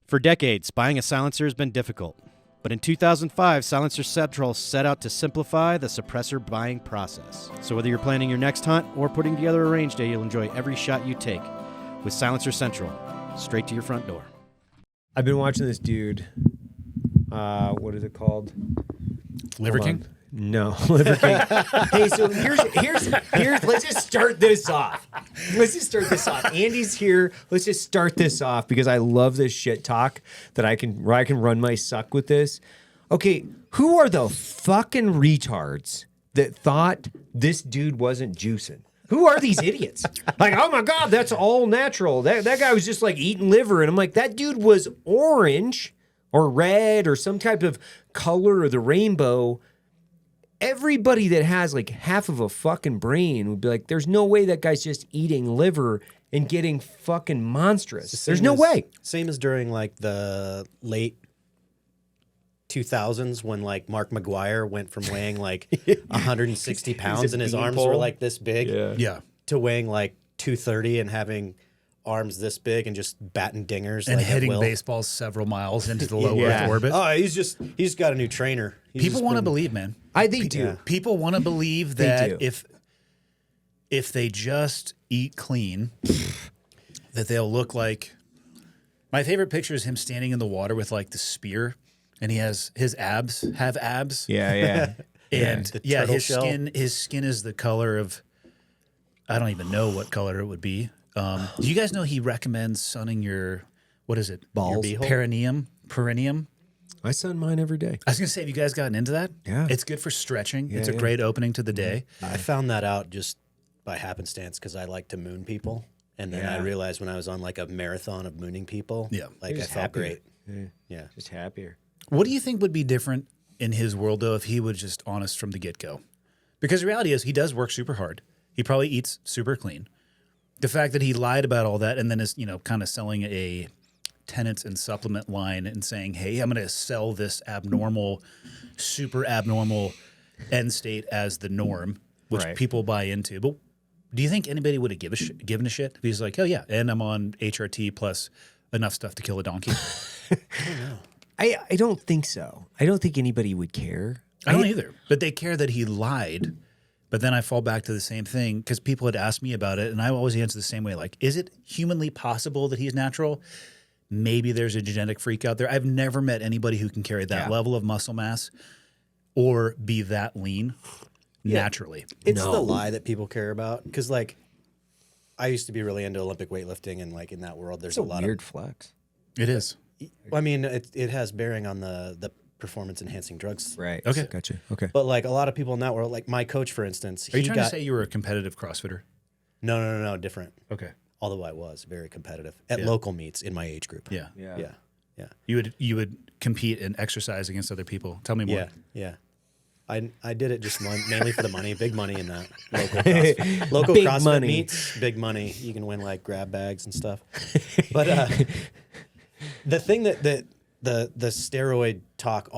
For decades, buying a silencer has been difficult. But in 2005, Silencer Central set out to simplify the suppressor buying process. So whether you're planning your next hunt or putting together a range day, you'll enjoy every shot you take with Silencer Central, straight to your front door. I've been watching this dude. What is it called? Liver King? No, Liver King. Hey, so here's. Let's just start this off. Andy's here. Let's just start this off because I love this shit talk where I can run my suck with this. Okay, who are the fucking retards that thought this dude wasn't juicing? Who are these idiots? Like, oh my God, that's all natural. That guy was just like eating liver. And I'm like, that dude was orange or red or some type of color of the rainbow. Everybody that has like half of a fucking brain would be like, there's no way that guy's just eating liver and getting fucking monstrous. There's no way. Same as during like the late 2000s when like Mark McGuire went from weighing like 160 pounds and his arms were like this big to weighing like 230 and having arms this big and just batting dingers and like hitting baseballs several miles into the low Earth orbit. Oh, he's got a new trainer. People want to believe, man. They do. People want to believe that if they just eat clean, that they'll look like. My favorite picture is him standing in the water with like the spear, and he has his abs. Yeah. And his skin is the color of. I don't even know what color it would be. Do you guys know he recommends sunning your, what is it? Balls. Your perineum. I sun mine every day. I was going to say, have you guys gotten into that? Yeah. It's good for stretching. It's a great opening to the day. I found that out just by happenstance because I like to moon people. And then I realized when I was on like a marathon of mooning people, I felt great. Yeah. Just happier. What do you think would be different in his world, though, if he was just honest from the get-go? Because the reality is he does work super hard. He probably eats super clean. The fact that he lied about all that and then is, kind of selling a tenants and supplement line and saying, hey, I'm going to sell this super abnormal end state as the norm, which people buy into. But do you think anybody would have given a shit if he's like, oh, yeah, and I'm on HRT plus enough stuff to kill a donkey? I don't know. I don't think so. I don't think anybody would care. I don't either. But they care that he lied. But then I fall back to the same thing because people had asked me about it, and I always answer the same way. Like, is it humanly possible that he's natural? Maybe there's a genetic freak out there. I've never met anybody who can carry that level of muscle mass or be that lean naturally. It's the lie that people care about because, like, I used to be really into Olympic weightlifting, and like in that world, there's a lot weird flex. It is. I mean, it has bearing on the performance-enhancing drugs. Right. Okay. Gotcha. Okay. But like a lot of people in that world, like my coach, for instance. Are you trying to say you were a competitive CrossFitter? No, different. Okay. Although I was very competitive at local meets in my age group. Yeah. Yeah. You would compete and exercise against other people. Tell me more. Yeah. I did it just mainly for the money, big money in that local Big CrossFit money. meets, big money. You can win like grab bags and stuff. But the thing that the steroid talk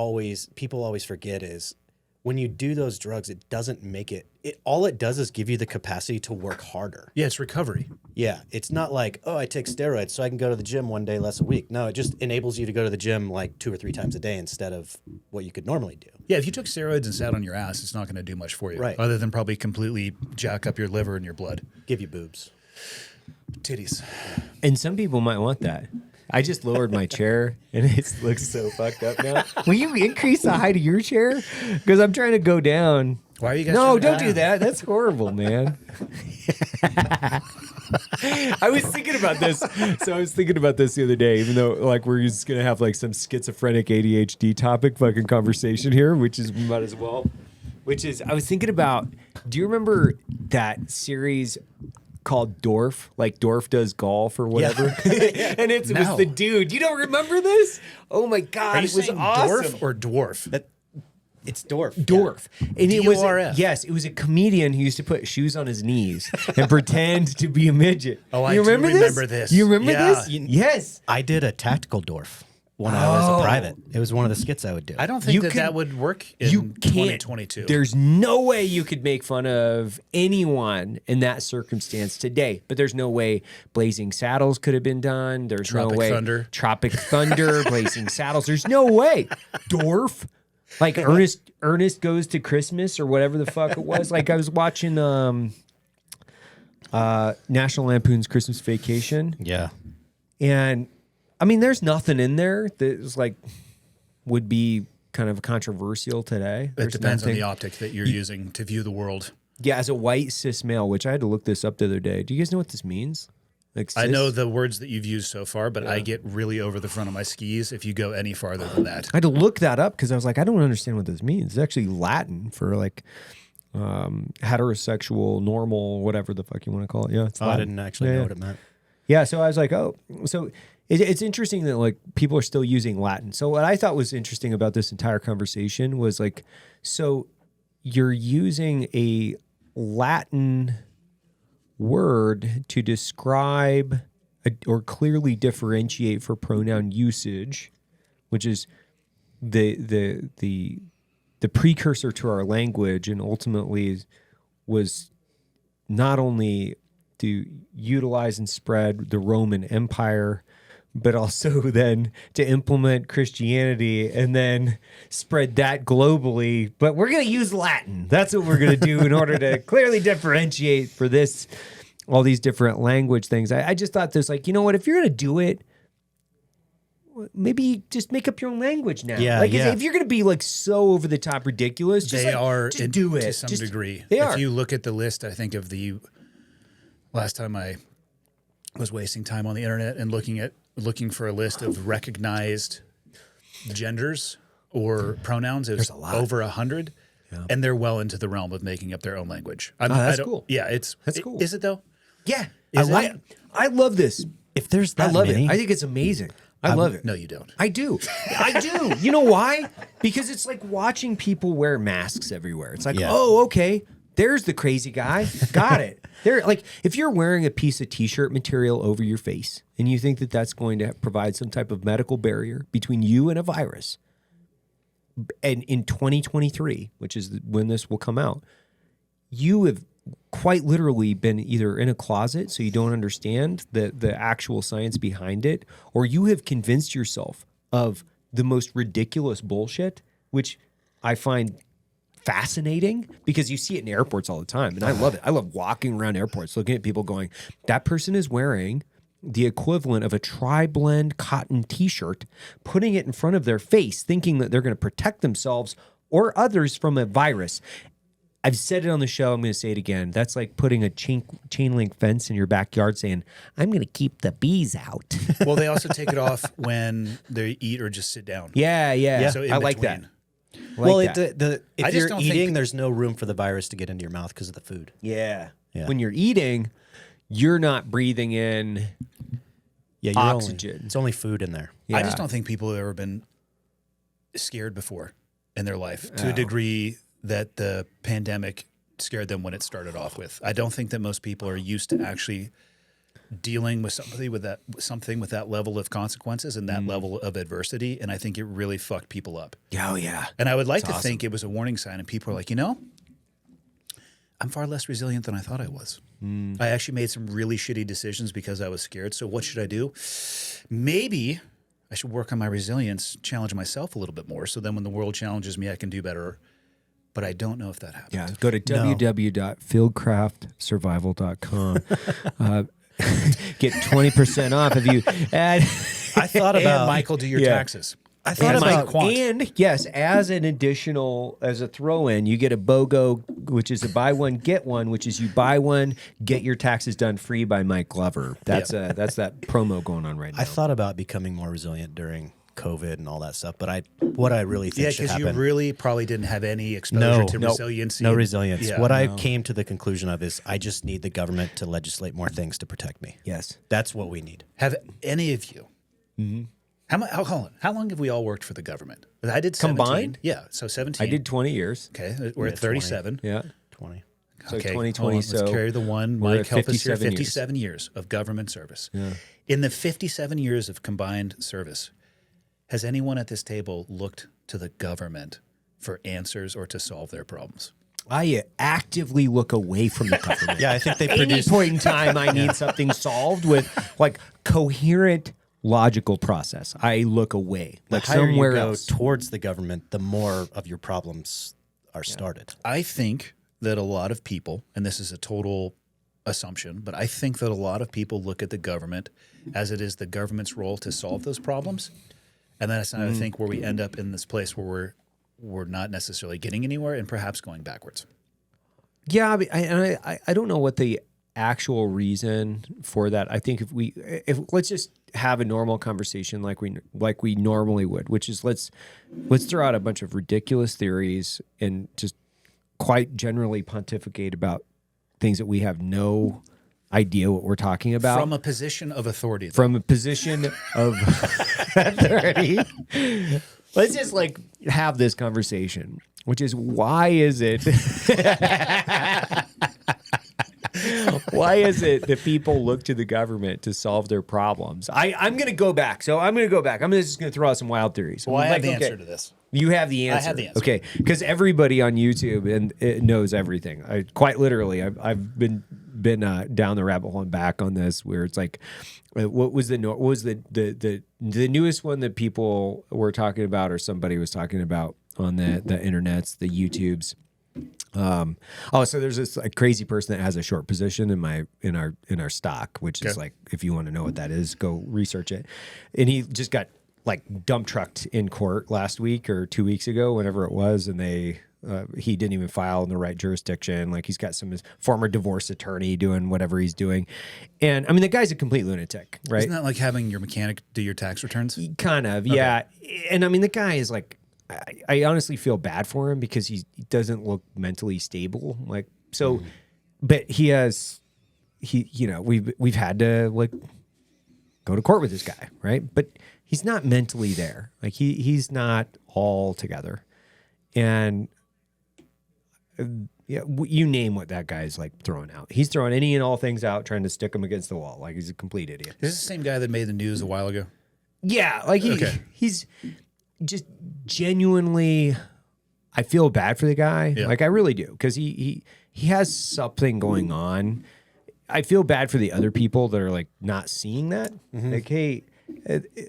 people always forget is when you do those drugs, it doesn't make it all it does is give you the capacity to work harder. Yeah, it's recovery. Yeah. It's not like, oh, I take steroids so I can go to the gym one day less a week. No, it just enables you to go to the gym like 2 or 3 times a day instead of what you could normally do. Yeah, if you took steroids and sat on your ass, it's not going to do much for you. Right. Other than probably completely jack up your liver and your blood. Give you boobs. Titties. And some people might want that. I just lowered my chair, and it looks so fucked up now. Will you increase the height of your chair? Because I'm trying to go down. Why are you guys? No, don't do that. That's horrible, man. I was thinking about this. So I was thinking about this the other day, even though like we're just gonna have like some schizophrenic ADHD topic fucking conversation here, which is we might as well. Which is I was thinking about. Do you remember that series called Dorf? Like Dorf does golf or whatever. And it was the dude. You don't remember this? Oh my God, Are you it was saying awesome. dwarf or dwarf? It's Dorf. Dorf. And it was D-O-R-F. it was a comedian who used to put shoes on his knees and pretend to be a midget. Oh, I you do remember remember this. You remember Yeah. this? Yes. I did a tactical Dorf. when I was a private. It was one of the skits I would do. I don't think that would work in 2022. There's no way you could make fun of anyone in that circumstance today. But there's no way Blazing Saddles could have been done. There's Tropic no way Thunder. Tropic Thunder, Blazing Saddles. There's no way. Dorf. Like Ernest Goes to Christmas or whatever the fuck it was. Like I was watching National Lampoon's Christmas Vacation. Yeah. And I mean, there's nothing in there that was like would be kind of controversial today. It There's depends on nothing. the optic that you're using to view the world. Yeah, as a white cis male, which I had to look this up the other day. Do you guys know what this means? Like I cis? know the words that you've used so far, but I get really over the front of my skis if you go any farther than that. I had to look that up because I was like, I don't understand what this means. It's actually Latin for like heterosexual, normal, whatever the fuck you want to call it. Yeah, it's I Latin. didn't actually know what it meant. Yeah, so I was like, oh, so it's interesting that like people are still using Latin. So what I thought was interesting about this entire conversation was like, so you're using a Latin word to describe or clearly differentiate for pronoun usage, which is the precursor to our language, and ultimately was not only to utilize and spread the Roman Empire, but also then to implement Christianity and then spread that globally. But we're going to use Latin. That's what we're going to do in order to clearly differentiate for this, all these different language things. I just thought this, like, you know what, if you're going to do it, maybe just make up your own language now. Yeah, like yeah. if you're going to be like so over the top ridiculous, just They like, are just do it to some Just- degree. They If are. you look at the list, I think of the last time I was wasting time on the internet and looking for a list of recognized genders or pronouns. It was over 100, and they're well into the realm of making up their own language. that's cool. Yeah, That's cool. Is it though? Yeah, Is I love this. If there's I that love many, it. I think it's amazing. I love it. No, you don't. I do. I do. You know why? Because it's like watching people wear masks everywhere. It's like, Yeah. oh, okay, there's the crazy guy. Got it. There, like, if you're wearing a piece of t-shirt material over your face and you think that that's going to provide some type of medical barrier between you and a virus, and in 2023, which is when this will come out, you have quite literally been either in a closet so you don't understand the actual science behind it, or you have convinced yourself of the most ridiculous bullshit, which I find fascinating because you see it in airports all the time. And I love it. I love walking around airports, looking at people going, that person is wearing the equivalent of a tri-blend cotton t-shirt, putting it in front of their face, thinking that they're going to protect themselves or others from a virus. I've said it on the show. I'm going to say it again. That's like putting a chain link fence in your backyard saying, I'm going to keep the bees out. Well, they also take it off when they eat or just sit down. Yeah. So in I like that. between. I like well, that. if I just you're don't eating, think- there's no room for the virus to get into your mouth because of the food. Yeah. Yeah. When you're eating, you're not breathing in Yeah, oxygen. It's only food in there. I just don't think people have ever been scared before in their life to a degree that the pandemic scared them when it started off with. I don't think that most people are used to actually dealing with something with that level of consequences and that level of adversity. And I think it really fucked people up. Oh, yeah. And I would like to think it was a warning sign, and people are like, you know, I'm far less resilient than I thought I was. I actually made some really shitty decisions because I was scared. So what should I do? Maybe I should work on my resilience, challenge myself a little bit more. So then when the world challenges me, I can do better. But I don't know if that happens. Yeah. Go to www.fieldcraftsurvival.com. Get 20% off if you add. I thought And about Michael, do your Yeah. taxes. I thought And about Mike Quant. And yes, as an additional, as a throw-in, you get a BOGO, which is a buy one get one, which is you buy one, get your taxes done free by Mike Glover. That's that's that promo going on right now. I thought about becoming more resilient during COVID and all that stuff, but what I really think Yeah, should because you happen. really probably didn't have any exposure to resiliency. No resilience. Yeah. What I came to the conclusion of is I just need the government to legislate more things to protect me. Yes. That's what we need. Have any of you? How long have we all worked for the government? I did 17. Combined? Yeah, so 17. I did 20 years. Okay, we're at 37. Yeah. 20. So Okay, 2020. hold on, So let's carry the one. we're Mike at helped us here. 57 57 years of government service. In the 57 years of combined service, Has anyone at this table looked to the government for answers or to solve their problems? I actively look away from the government. Yeah, I think they Any produce. point in time, I need something solved with like coherent, logical process. I look away, The like higher somewhere you go else. towards the government, the more of your problems are started. I think that a lot of people, and this is a total assumption, but I think that a lot of people look at the government as it is the government's role to solve those problems. And that's, I think, where we end up in this place where we're not necessarily getting anywhere and perhaps going backwards. Yeah, I don't know what the actual reason for that. I think if let's just have a normal conversation like we normally would, which is let's throw out a bunch of ridiculous theories and just quite generally pontificate about things that we have no idea what we're talking about From a position of authority. from a position of authority. Let's just like have this conversation, which is why is it that people look to the government to solve their problems? I'm going to go back. So I'm going to go back. I'm just going to throw out some wild theories. Well, I I'm have the okay, answer to this. You have the answer. have the answer. Okay, because everybody on YouTube and it knows everything. Quite literally, I've been down the rabbit hole and back on this, where it's like, what was the newest one that people were talking about, or somebody was talking about on the internets, the YouTubes. So there's this like crazy person that has a short position in our stock, which is like, if you want to know what that is, go research it. And he just got like dump trucked in court last week or 2 weeks ago, whenever it was, and he didn't even file in the right jurisdiction. Like he's got some former divorce attorney doing whatever he's doing, and I mean the guy's a complete lunatic, right? Isn't that like having your mechanic do your tax returns? Kind of, yeah. And I mean the guy is like, I honestly feel bad for him because he doesn't look mentally stable, like so. But we've had to like go to court with this guy, right? But he's not mentally there. Like he's not all together. And you name what that guy's like throwing out. He's throwing any and all things out, trying to stick them against the wall. Like he's a complete idiot. Is this the same guy that made the news a while ago? Yeah, like he's just genuinely. I feel bad for the guy. Yeah. Like I really do, because he has something going on. I feel bad for the other people that are like not seeing that. Like, hey,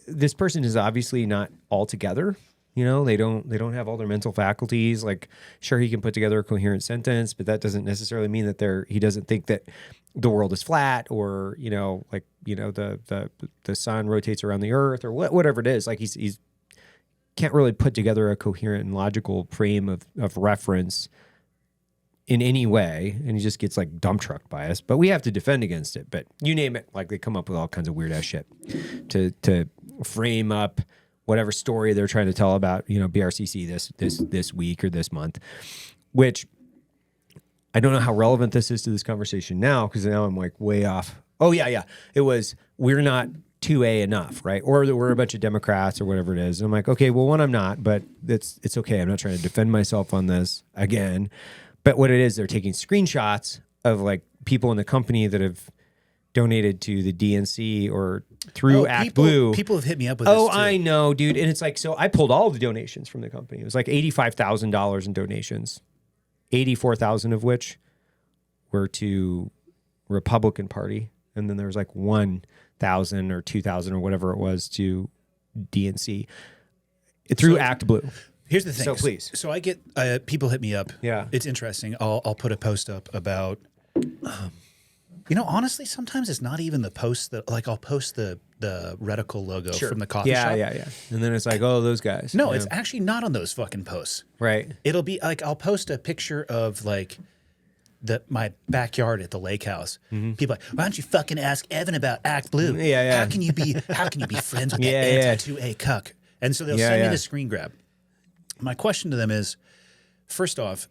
this person is obviously not all together. You know, they don't have all their mental faculties. Like, sure, he can put together a coherent sentence, but that doesn't necessarily mean that he doesn't think that the world is flat, or the sun rotates around the earth, or whatever it is. Like he's can't really put together a coherent and logical frame of reference in any way, and he just gets like dump trucked by us. But we have to defend against it. But you name it, like they come up with all kinds of weird ass shit to frame up whatever story they're trying to tell about, BRCC this week or this month, which I don't know how relevant this is to this conversation now, because now I'm like way off. Oh yeah. It was, we're not 2A enough, right? Or that we're a bunch of Democrats or whatever it is. And I'm like, okay, well, one, I'm not, but it's okay. I'm not trying to defend myself on this again. But what it is, they're taking screenshots of like people in the company that have donated to the DNC or through ActBlue. People have hit me up with this too. I know, dude. And it's like, so I pulled all the donations from the company. It was like $85,000 in donations, 84,000 of which were to Republican Party. And then there was like 1,000 or 2,000 or whatever it was to DNC through ActBlue. Here's the thing. So please. So I get people hit me up. Yeah. It's interesting. I'll put a post up about. Honestly, sometimes it's not even the post that I'll post the reticle logo from the coffee shop. Yeah. And then it's like, oh, those guys. No, it's actually not on those fucking posts. Right. It'll be like I'll post a picture of like my backyard at the lake house. People are like, why don't you fucking ask Evan about ActBlue? Yeah. How can you be friends with the Yeah. anti-2A cuck? And so they'll send me the screen grab. My question to them is, first off,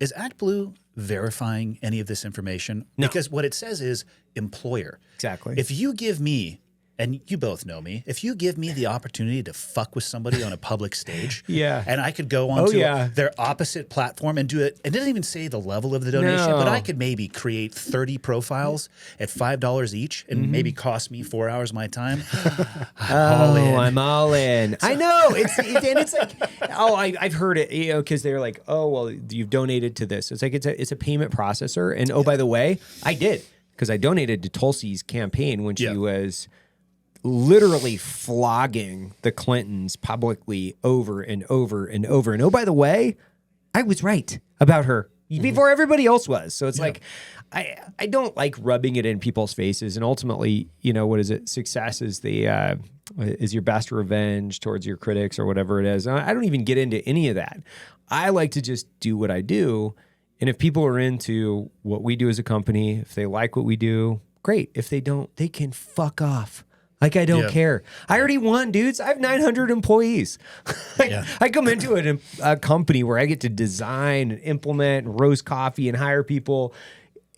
is ActBlue verifying any of this information? No. Because what it says is employer. Exactly. If you give me and you both know me, if you give me the opportunity to fuck with somebody on a public stage, Yeah. and I could go on yeah. their opposite platform and do it, it doesn't even say the level of the donation, but I could maybe create 30 profiles at $5 each and maybe cost me 4 hours of my time. I'm all in. I know. It's like, I've heard it, because they're like, oh, well, you've donated to this. It's like, it's a payment processor. And by the way, I did, because I donated to Tulsi's campaign when she was literally flogging the Clintons publicly over and over and over. And by the way, I was right about her before everybody else was. So it's like, I don't like rubbing it in people's faces. And ultimately, what is it? Success is is your best revenge towards your critics or whatever it is. I don't even get into any of that. I like to just do what I do. And if people are into what we do as a company, if they like what we do, great. If they don't, they can fuck off. Like, I don't care. I already won, dudes. I have 900 employees. I come into a company where I get to design and implement and roast coffee and hire people.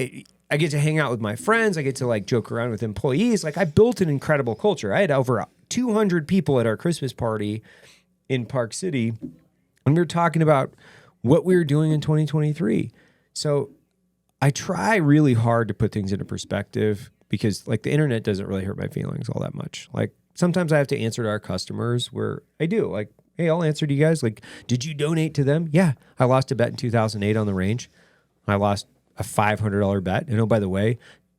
I get to hang out with my friends. I get to joke around with employees. I built an incredible culture. I had over 200 people at our Christmas party in Park City, and we were talking about what we were doing in 2023. So I try really hard to put things into perspective, because the internet doesn't really hurt my feelings all that much. Sometimes I have to answer to our customers where I do. Hey, I'll answer to you guys. Did you donate to them? Yeah. I lost a bet in 2008 on the range. I lost a $500 bet. And by the way,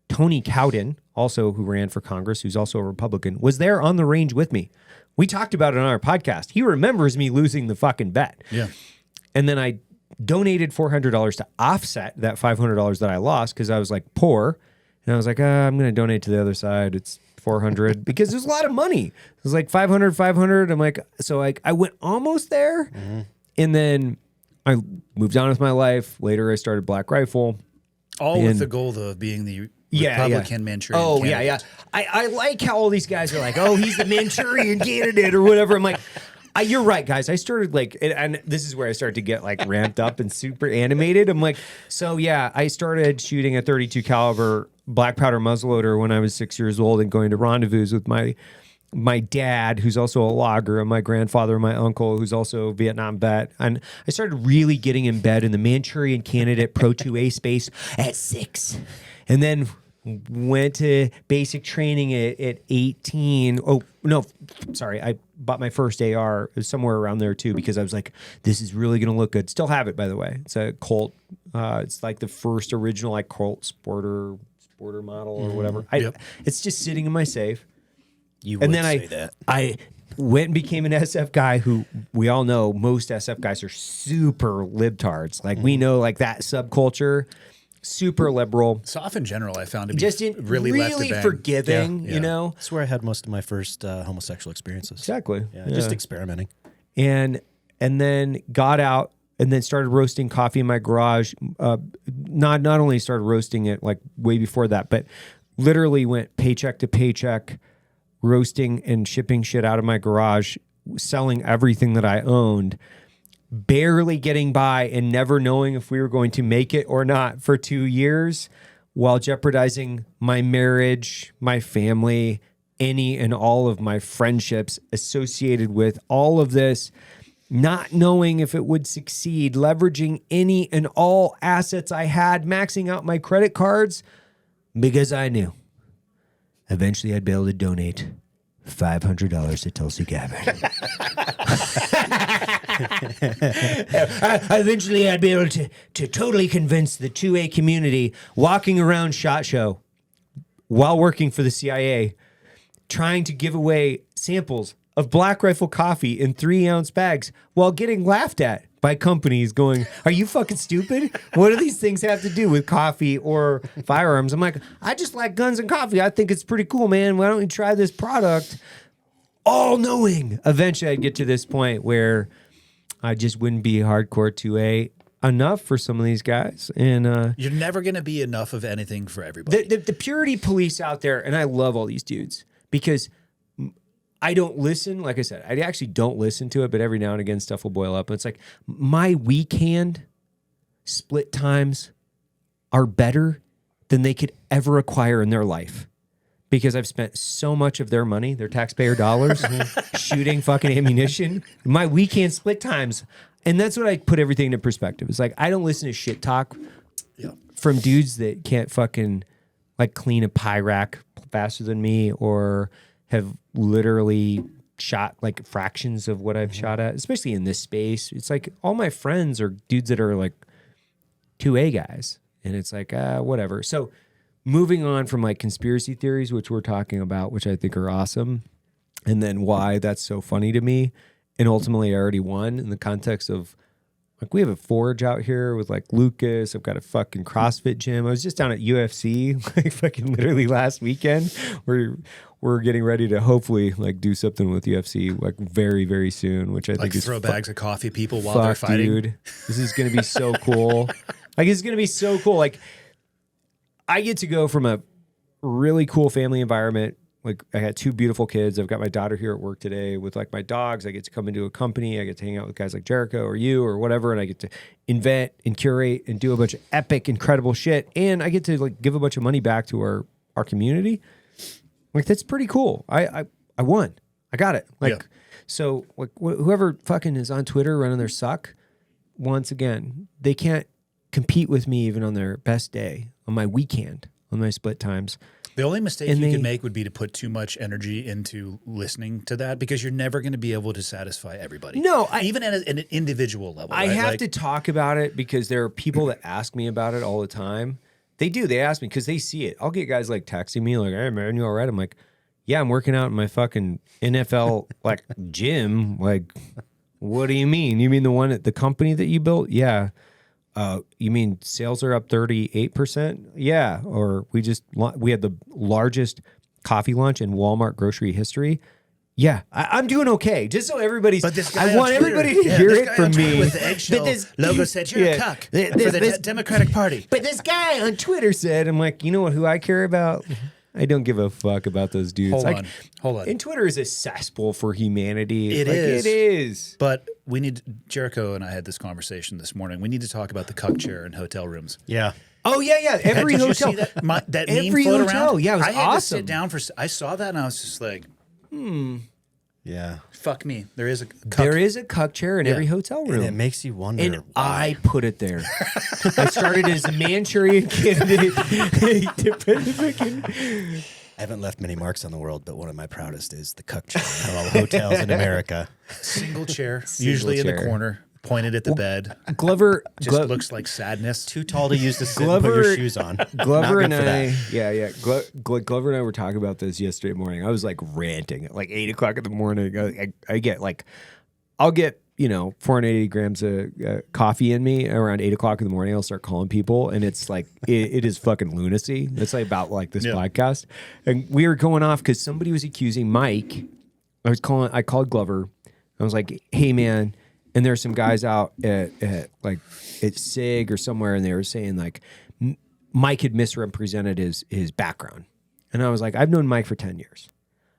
Tony Cowden, also who ran for Congress, who's also a Republican, was there on the range with me. We talked about it on our podcast. He remembers me losing the fucking bet. Yeah. And then I donated $400 to offset that $500 that I lost, because I was poor. And I was like, I'm going to donate to the other side. It's $400 because there's a lot of money. It was $500. I'm like, so I went almost there. Mm-hmm. And then I moved on with my life. Later, I started Black Rifle. All with the goal of being the Republican Manchurian candidate. I like how all these guys are like, oh, he's the Manchurian candidate or whatever. I'm like, you're right, guys. I started and this is where I started to get ramped up and super animated. I'm like, so yeah, I started shooting a 32 caliber black powder muzzleloader when I was 6 years old, and going to rendezvous with my dad, who's also a logger, and my grandfather and my uncle, who's also a Vietnam vet. And I started really getting in bed in the Manchurian candidate Pro 2A space at 6. And then went to basic training at 18. Oh, no, sorry. I bought my first AR. It was somewhere around there too, because I was like, this is really going to look good. Still have it, by the way. It's a Colt. It's the first original Colt Sporter model or whatever. It's just sitting in my safe. You would say that. I went and became an SF guy, who we all know most SF guys are super libtards. We know that subculture. Super liberal. SOF in general, I found to be just really left to bang. Forgiving, That's where I had most of my first homosexual experiences. Exactly. Yeah, just experimenting. And then got out and then started roasting coffee in my garage. Not only started roasting it way before that, but literally went paycheck to paycheck, roasting and shipping shit out of my garage, selling everything that I owned, barely getting by and never knowing if we were going to make it or not for 2 years, while jeopardizing my marriage, my family, any and all of my friendships associated with all of this, not knowing if it would succeed, leveraging any and all assets I had, maxing out my credit cards, because I knew eventually I'd be able to donate $500 to Tulsi Gabbard. Eventually, I'd be able to totally convince the 2A community, walking around SHOT Show while working for the CIA, trying to give away samples of Black Rifle coffee in 3-ounce bags while getting laughed at by companies going, are you fucking stupid? What do these things have to do with coffee or firearms? I'm like, I just like guns and coffee. I think it's pretty cool, man. Why don't you try this product? All knowing. Eventually, I'd get to this point where I just wouldn't be hardcore 2A enough for some of these guys. And you're never going to be enough of anything for everybody. The purity police out there, and I love all these dudes, because I don't listen. Like I said, I actually don't listen to it, but every now and again stuff will boil up. And it's like, my weak hand split times are better than they could ever acquire in their life, because I've spent so much of their money, their taxpayer dollars, shooting fucking ammunition. My weekend split times. And that's what I put everything into perspective. It's like, I don't listen to shit talk from dudes that can't fucking like clean a pie rack faster than me or have literally shot like fractions of what I've shot at, especially in this space. It's like all my friends are dudes that are like 2A guys. And it's like, whatever. So moving on from like conspiracy theories, which we're talking about, which I think are awesome, and then why that's so funny to me. And ultimately I already won in the context of like, we have a forge out here with like Lucas. I've got a fucking CrossFit gym. I was just down at UFC like fucking literally last weekend. We're getting ready to hopefully like do something with UFC like very, very soon, which I think is throw bags of coffee people while they're fighting. Dude, this is going to be so cool. Like, it's going to be so cool. Like, I get to go from a really cool family environment. Like, I had 2 beautiful kids. I've got my daughter here at work today with like my dogs. I get to come into a company. I get to hang out with guys like Jericho or you or whatever. And I get to invent and curate and do a bunch of epic, incredible shit. And I get to like give a bunch of money back to our community. Like, that's pretty cool. I won. I got it. Like, so like whoever fucking is on Twitter running their suck, once again, they can't compete with me even on their best day, on my weekend, on my split times. The only mistake you could make would be to put too much energy into listening to that, because you're never going to be able to satisfy everybody. No, even at an individual level. I right? have to talk about it because there are people that ask me about it all the time. They do. They ask me because they see it. I'll get guys like texting me like, "Hey man, you all right?" I'm like, "Yeah, I'm working out in my fucking NFL like gym." Like, what do you mean? You mean the one at the company that you built? Yeah. You mean sales are up 38%? Yeah. Or we had the largest coffee launch in Walmart grocery history. Yeah, I'm doing okay. Just so everybody's. But this guy I want everybody to hear it from me. With the eggshell logo said you're a cuck for the Democratic Party. But this guy on Twitter said, "I'm like, you know what? Who I care about? I don't give a fuck about those dudes." Hold on. And Twitter is a cesspool for humanity. It is. It is. But we need Jericho and I had this conversation this morning. We need to talk about the cuck chair in hotel rooms. Yeah. Oh yeah. Every Did hotel. you see that Every meme float hotel. around? Yeah, it was I had awesome. to sit down I saw that and I was just like, Yeah. fuck me. There is a cuck. There is a cuck chair in every hotel room. And it makes you wonder. And I put it there. I started as a Manchurian candidate to put the fucking. I haven't left many marks on the world, but one of my proudest is the cuck chair in all hotels in America. Single chair, usually in the chair. corner, pointed at the bed. Glover Just looks like sadness. Too tall to use the sit and put your shoes on. Glover Not and good for I, that. Glover and I were talking about this yesterday morning. I was like ranting at like 8 o'clock in the morning. I get like, I'll get 480 grams of coffee in me around 8 o'clock in the morning. I'll start calling people, and it's like it is fucking lunacy. It's like about like this podcast, and we were going off because somebody was accusing Mike. I called Glover. I was like, "Hey man," and there's some guys out at SIG or somewhere, and they were saying like Mike had misrepresented his background, and I was like, "I've known Mike for 10 years.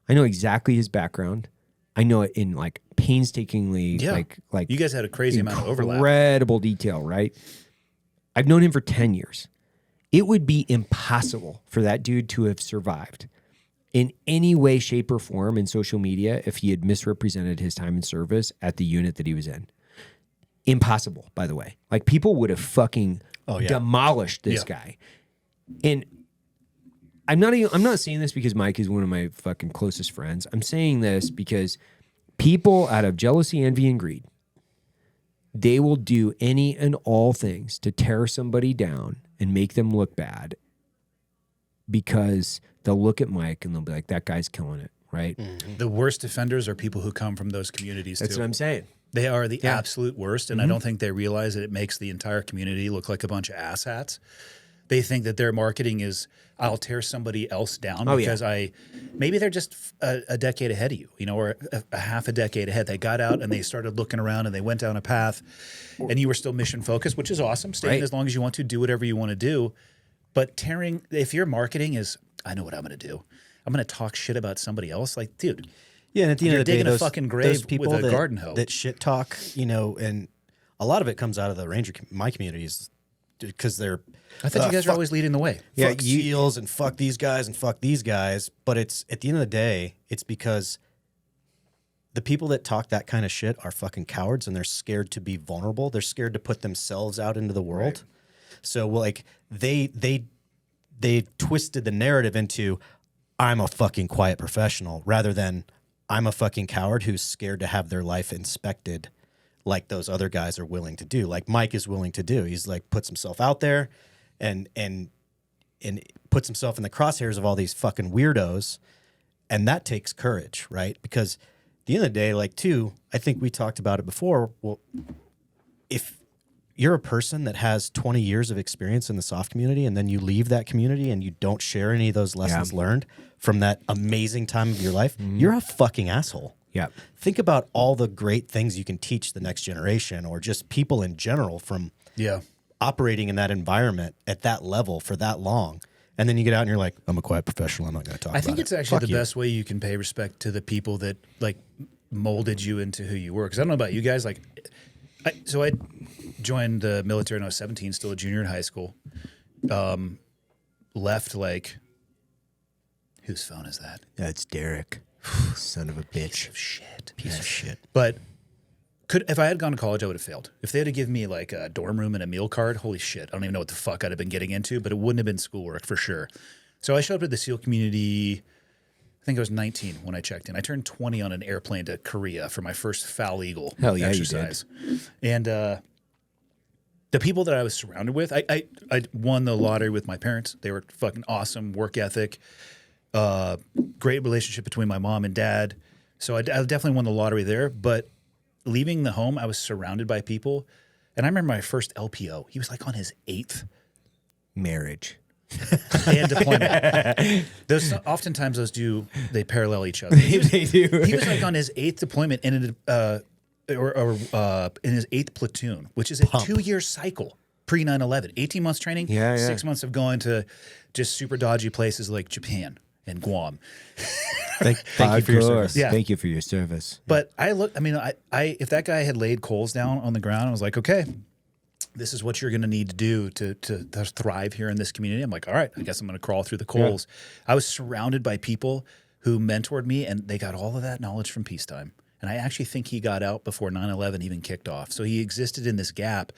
I know exactly his background. I know it in like painstakingly, like you guys had a crazy amount of overlap. Incredible detail, right? I've known him for 10 years. It would be impossible for that dude to have survived in any way, shape, or form in social media if he had misrepresented his time in service at the unit that he was in. Impossible, by the way. Like, people would have fucking demolished this guy. And I'm not saying this because Mike is one of my fucking closest friends. I'm saying this because people, out of jealousy, envy, and greed, they will do any and all things to tear somebody down and make them look bad, because they'll look at Mike and they'll be like, that guy's killing it, right? Mm-hmm. The worst offenders are people who come from those communities. That's what I'm saying. They are the absolute worst, and I don't think they realize that it makes the entire community look like a bunch of asshats. They think that their marketing is, I'll tear somebody else down because maybe they're just a decade ahead of you, or a half a decade ahead. They got out and they started looking around and they went down a path, and you were still mission focused, which is awesome. Stay in as long as you want to, do whatever you want to do. But if your marketing is, I know what I'm going to do. I'm going to talk shit about somebody else. Like, dude. Yeah, and at the end of the day, digging those a fucking grave people with a garden hoe. that shit talk, and a lot of it comes out of the my community is because they're. I thought you guys were always leading the way. Fuck SEALs and fuck these guys and fuck these guys. But it's at the end of the day, it's because the people that talk that kind of shit are fucking cowards and they're scared to be vulnerable. They're scared to put themselves out into the world. Right. So like they twisted the narrative into I'm a fucking quiet professional rather than I'm a fucking coward who's scared to have their life inspected like those other guys are willing to do. Like Mike is willing to do. He's like puts himself out there and puts himself in the crosshairs of all these fucking weirdos. And that takes courage, right? Because at the end of the day, like too, I think we talked about it before. Well, if you're a person that has 20 years of experience in the soft community and then you leave that community and you don't share any of those lessons learned from that amazing time of your life, you're a fucking asshole. Yeah. Think about all the great things you can teach the next generation or just people in general from operating in that environment at that level for that long. And then you get out and you're like, I'm a quiet professional. I'm not going to talk about it. I think it's actually the best way you can pay respect to the people that like molded you into who you were. Because I don't know about you guys. Like, I joined the military when I was 17, still a junior in high school. Left like, whose phone is that? That's Derek. Son of a bitch. Piece of shit. But if I had gone to college, I would have failed. If they had to give me like a dorm room and a meal card, holy shit, I don't even know what the fuck I'd have been getting into, but it wouldn't have been schoolwork for sure. So I showed up at the SEAL community, I think I was 19 when I checked in. I turned 20 on an airplane to Korea for my first Foul Eagle exercise. You did. And the people that I was surrounded with, I won the lottery with my parents. They were fucking awesome, work ethic, great relationship between my mom and dad. So I definitely won the lottery there, but leaving the home, I was surrounded by people. And I remember my first LPO. He was like on his 8th marriage and deployment. Oftentimes they parallel each other. They do. He was like on his 8th deployment and in his 8th platoon, which is a 2-year cycle pre 9/11. 18 months training, 6 months of going to just super dodgy places like Japan and Guam. Thank you for your service. Yeah. Thank you for your service. But if that guy had laid coals down on the ground, I was like, okay, this is what you're going to need to do to thrive here in this community. I'm like, all right, I guess I'm going to crawl through the coals. Yeah. I was surrounded by people who mentored me, and they got all of that knowledge from peacetime. And I actually think he got out before 9/11 even kicked off. So he existed in this gap.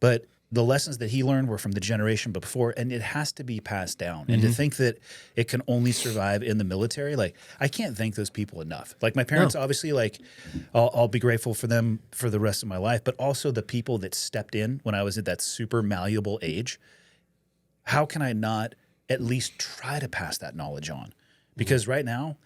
But the lessons that he learned were from the generation before, and it has to be passed down. Mm-hmm. And to think that it can only survive in the military, like I can't thank those people enough. Like my parents, obviously, like I'll be grateful for them for the rest of my life, but also the people that stepped in when I was at that super malleable age. How can I not at least try to pass that knowledge on? Because right now,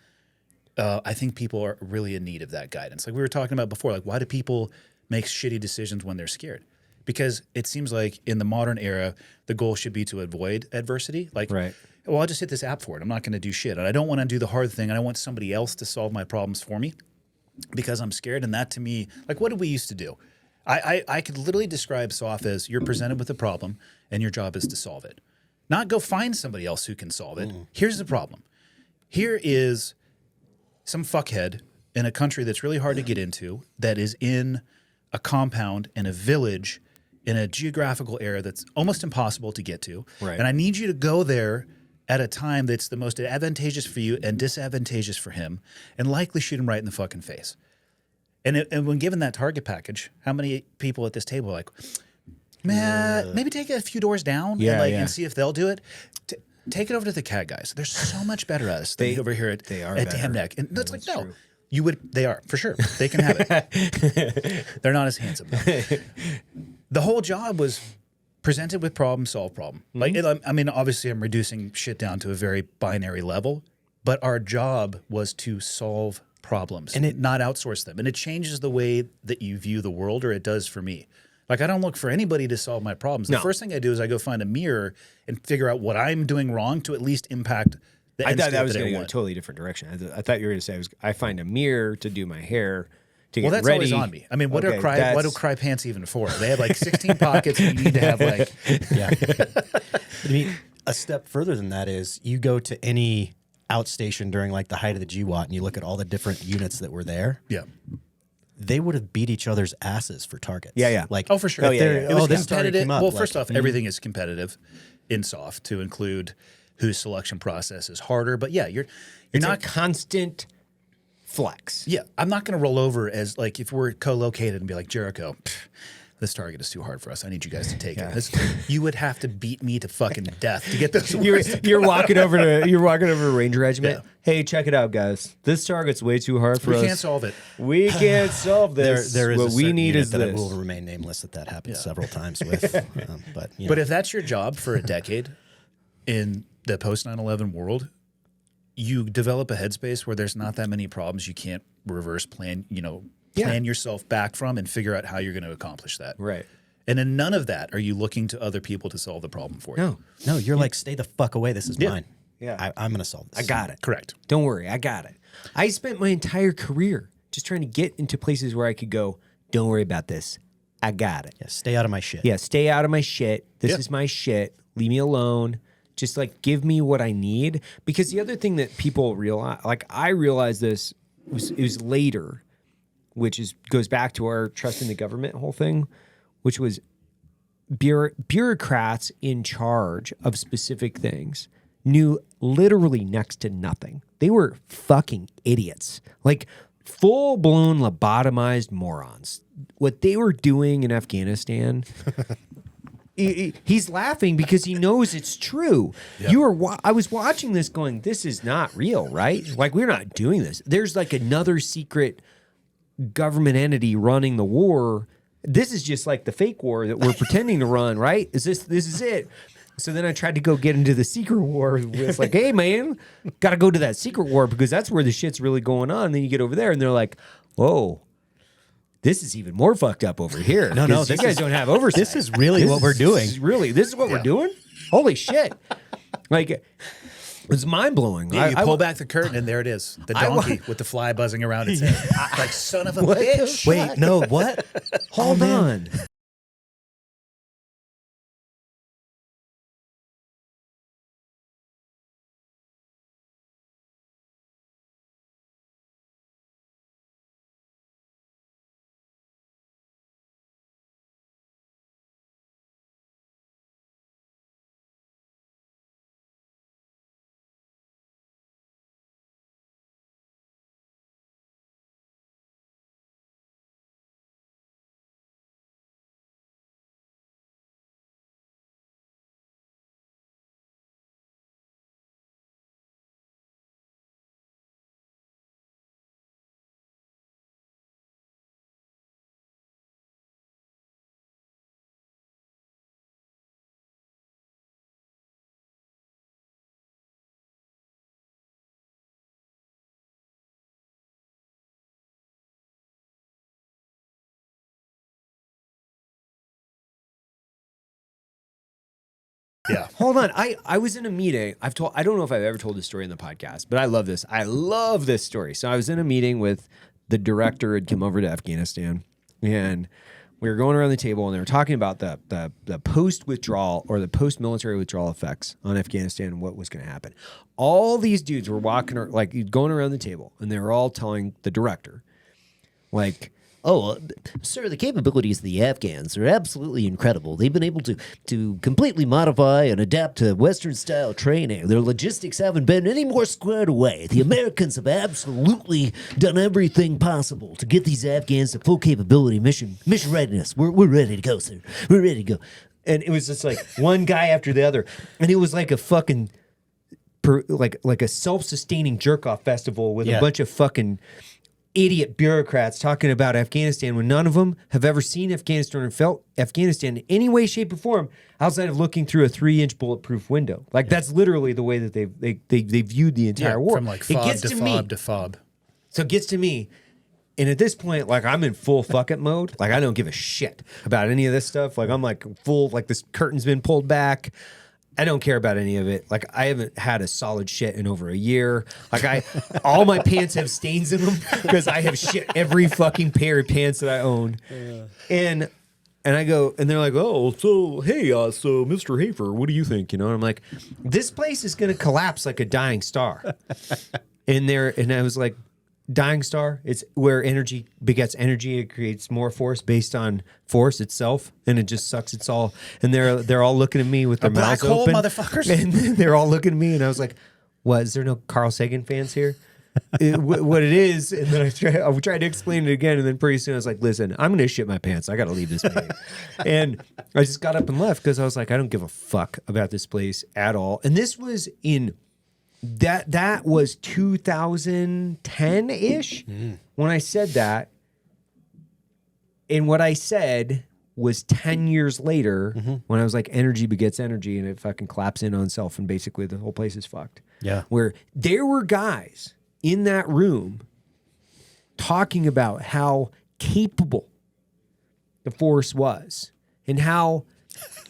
I think people are really in need of that guidance. Like we were talking about before, like why do people make shitty decisions when they're scared? Because it seems like in the modern era, the goal should be to avoid adversity. Like, well, I'll just hit this app for it. I'm not going to do shit. And I don't want to do the hard thing. And I want somebody else to solve my problems for me because I'm scared. And that to me, like, what did we used to do? I could literally describe SOF as you're presented with a problem and your job is to solve it. Not go find somebody else who can solve it. Here's the problem. Here is some fuckhead in a country that's really hard to get into that is in a compound in a village in a geographical area that's almost impossible to get to. Right. And I need you to go there at a time that's the most advantageous for you and disadvantageous for him and likely shoot him right in the fucking face. And when given that target package, how many people at this table are like, man, maybe take it a few doors down and see if they'll do it? Take it over to the CAD guys. They're so much better at us than over here at Damn Neck. And that's like, no. True. You would, they are, for sure. They can have it. They're not as handsome. The whole job was presented with problem, solve problem. Like, I mean, obviously I'm reducing shit down to a very binary level, but our job was to solve problems and not outsource them. And it changes the way that you view the world, or it does for me. Like, I don't look for anybody to solve my problems. The first thing I do is I go find a mirror and figure out what I'm doing wrong to at least impact I thought that was going to go a totally different direction. I thought you were going to say I find a mirror to do my hair to get ready. Well, that's always on me. I mean, what do cry pants even for? They have like 16 pockets. And you need to have like I mean, a step further than that is you go to any outstation during like the height of the GWAT and you look at all the different units that were there. Yeah. they would have beat each other's asses for targets. Yeah. Like, Oh, for sure. if Oh, they're- It was this target competitive. came up, Well, like, first off, everything is competitive in soft to include whose selection process is harder. But yeah, you're It's not a constant flex. Yeah, I'm not going to roll over as like if we're co-located and be like Jericho. This target is too hard for us. I need you guys to take it. You would have to beat me to fucking death to get those. You're walking over to Ranger Regiment. Yeah. Hey, check it out, guys. This target's way too hard for us. We can't solve it. We can't solve this. there is what a we certain need unit is that this. will remain nameless that happened several times with. But But if that's your job for a decade in the post 9/11 world, you develop a headspace where there's not that many problems you can't reverse plan. Plan yourself back from and figure out how you're going to accomplish that. Right. And in none of that are you looking to other people to solve the problem for you. No, you're like, stay the fuck away. This is mine. Yeah. I'm going to solve this. I got it. Correct. Don't worry, I got it. I spent my entire career just trying to get into places where I could go, don't worry about this. I got it. Yeah, stay out of my shit. Yeah, stay out of my shit. This is my shit. Leave me alone. Just like give me what I need. Because the other thing that people realize, like I realized this, it was later, which goes back to our trust in the government whole thing, which was bureaucrats in charge of specific things knew literally next to nothing. They were fucking idiots. Like full-blown lobotomized morons. What they were doing in Afghanistan... He's laughing because he knows it's true. Yep. I was watching this going, this is not real, right? Like, we're not doing this. There's like another secret government entity running the war. This is just like the fake war that we're pretending to run, right? This is it. So then I tried to go get into the secret war. It's like, hey, man, got to go to that secret war because that's where the shit's really going on. And then you get over there and they're like, whoa. This is even more fucked up over here. No, you guys don't have oversight. This is really what we're doing. This is what we're doing? Holy shit. Like, it's mind-blowing. Yeah, you pull back the curtain and there it is. The donkey with the fly buzzing around its head. Like, son of a bitch. Wait, no, what? Hold on. Yeah. Hold on. I was in a meeting. I don't know if I've ever told this story in the podcast, but I love this. I love this story. So I was in a meeting with the director had come over to Afghanistan, and we were going around the table and they were talking about the post-withdrawal or the post-military withdrawal effects on Afghanistan and what was going to happen. All these dudes were going around the table and they were all telling the director, like, Oh, sir, the capabilities of the Afghans are absolutely incredible. They've been able to completely modify and adapt to Western-style training. Their logistics haven't been any more squared away. The Americans have absolutely done everything possible to get these Afghans to full capability, mission readiness. We're ready to go, sir. We're ready to go. and it was just like one guy after the other, and it was like a fucking like a self-sustaining jerk-off festival with a bunch of fucking idiot bureaucrats talking about Afghanistan when none of them have ever seen Afghanistan or felt Afghanistan in any way, shape, or form outside of looking through a 3-inch bulletproof window. Like that's literally the way that they viewed the entire war. From like fob it gets to fob to fob. So it gets to me. And at this point, like I'm in full fuck it mode. Like I don't give a shit about any of this stuff. Like I'm like full, like this curtain's been pulled back. I don't care about any of it. Like I haven't had a solid shit in over a year. Like all my pants have stains in them because I have shit every fucking pair of pants that I own. Yeah. And I go, and they're like, oh, so hey, so Mr. Hafer, what do you think? You know, and I'm like, this place is gonna collapse like a dying star. And I was like, dying star. It's where energy begets energy. It creates more force based on force itself, and it just sucks. It's all, and they're all looking at me with their black mouths hole, open, motherfuckers. And they're all looking at me, and I was like, "What? Is there no Carl Sagan fans here?" What it is, and then I tried to explain it again, and then pretty soon I was like, "Listen, I'm gonna shit my pants. I gotta leave this meeting," and I just got up and left because I was like, "I don't give a fuck about this place at all." And this was in that was 2010 ish when I said that, and what I said was 10 years later when I was like, energy begets energy, and it fucking claps in on itself, and basically the whole place is fucked. Yeah. Where there were guys in that room talking about how capable the force was and how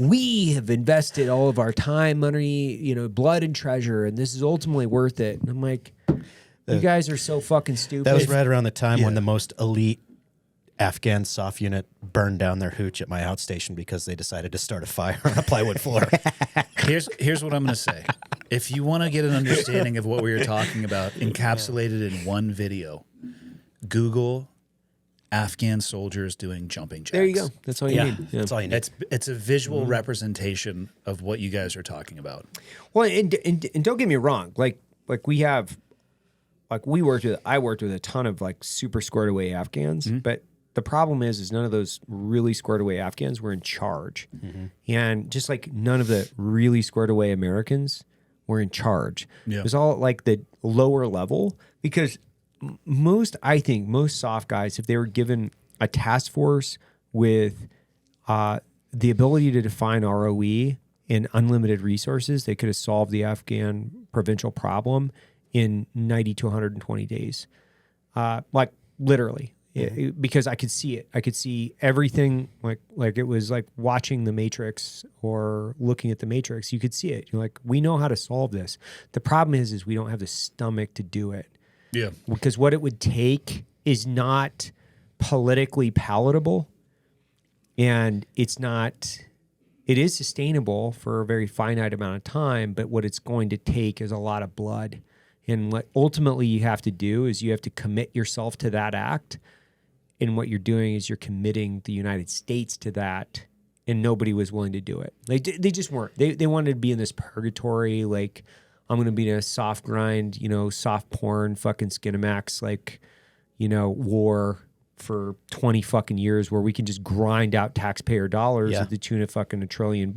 we have invested all of our time, money, blood and treasure, and this is ultimately worth it. And I'm like, you guys are so fucking stupid. That was right around the time when the most elite Afghan soft unit burned down their hooch at my outstation because they decided to start a fire on a plywood floor. Here's what I'm going to say. If you want to get an understanding of what we were talking about encapsulated in one video, Google Afghan soldiers doing jumping jacks. There you go. That's all you need. Yeah. That's all you need. It's a visual representation of what you guys are talking about. Well, and don't get me wrong. Like I worked with a ton of like super squared away Afghans, but the problem is none of those really squared away Afghans were in charge, and just like none of the really squared away Americans were in charge. Yeah. It was all like the lower level because most soft guys, if they were given a task force with the ability to define ROE and unlimited resources, they could have solved the Afghan provincial problem in 90 to 120 days. Like literally. Because I could see it. I could see everything like it was like watching The Matrix or looking at The Matrix. You could see it. You're like, we know how to solve this. The problem is we don't have the stomach to do it. Yeah. Because what it would take is not politically palatable, and it is sustainable for a very finite amount of time, but what it's going to take is a lot of blood. And what ultimately you have to do is you have to commit yourself to that act. And what you're doing is you're committing the United States to that, and nobody was willing to do it. Like they just weren't. They wanted to be in this purgatory, like I'm going to be in a soft grind, soft porn, fucking Skinamax, war for 20 fucking years where we can just grind out taxpayer dollars at the tune of fucking $1 trillion,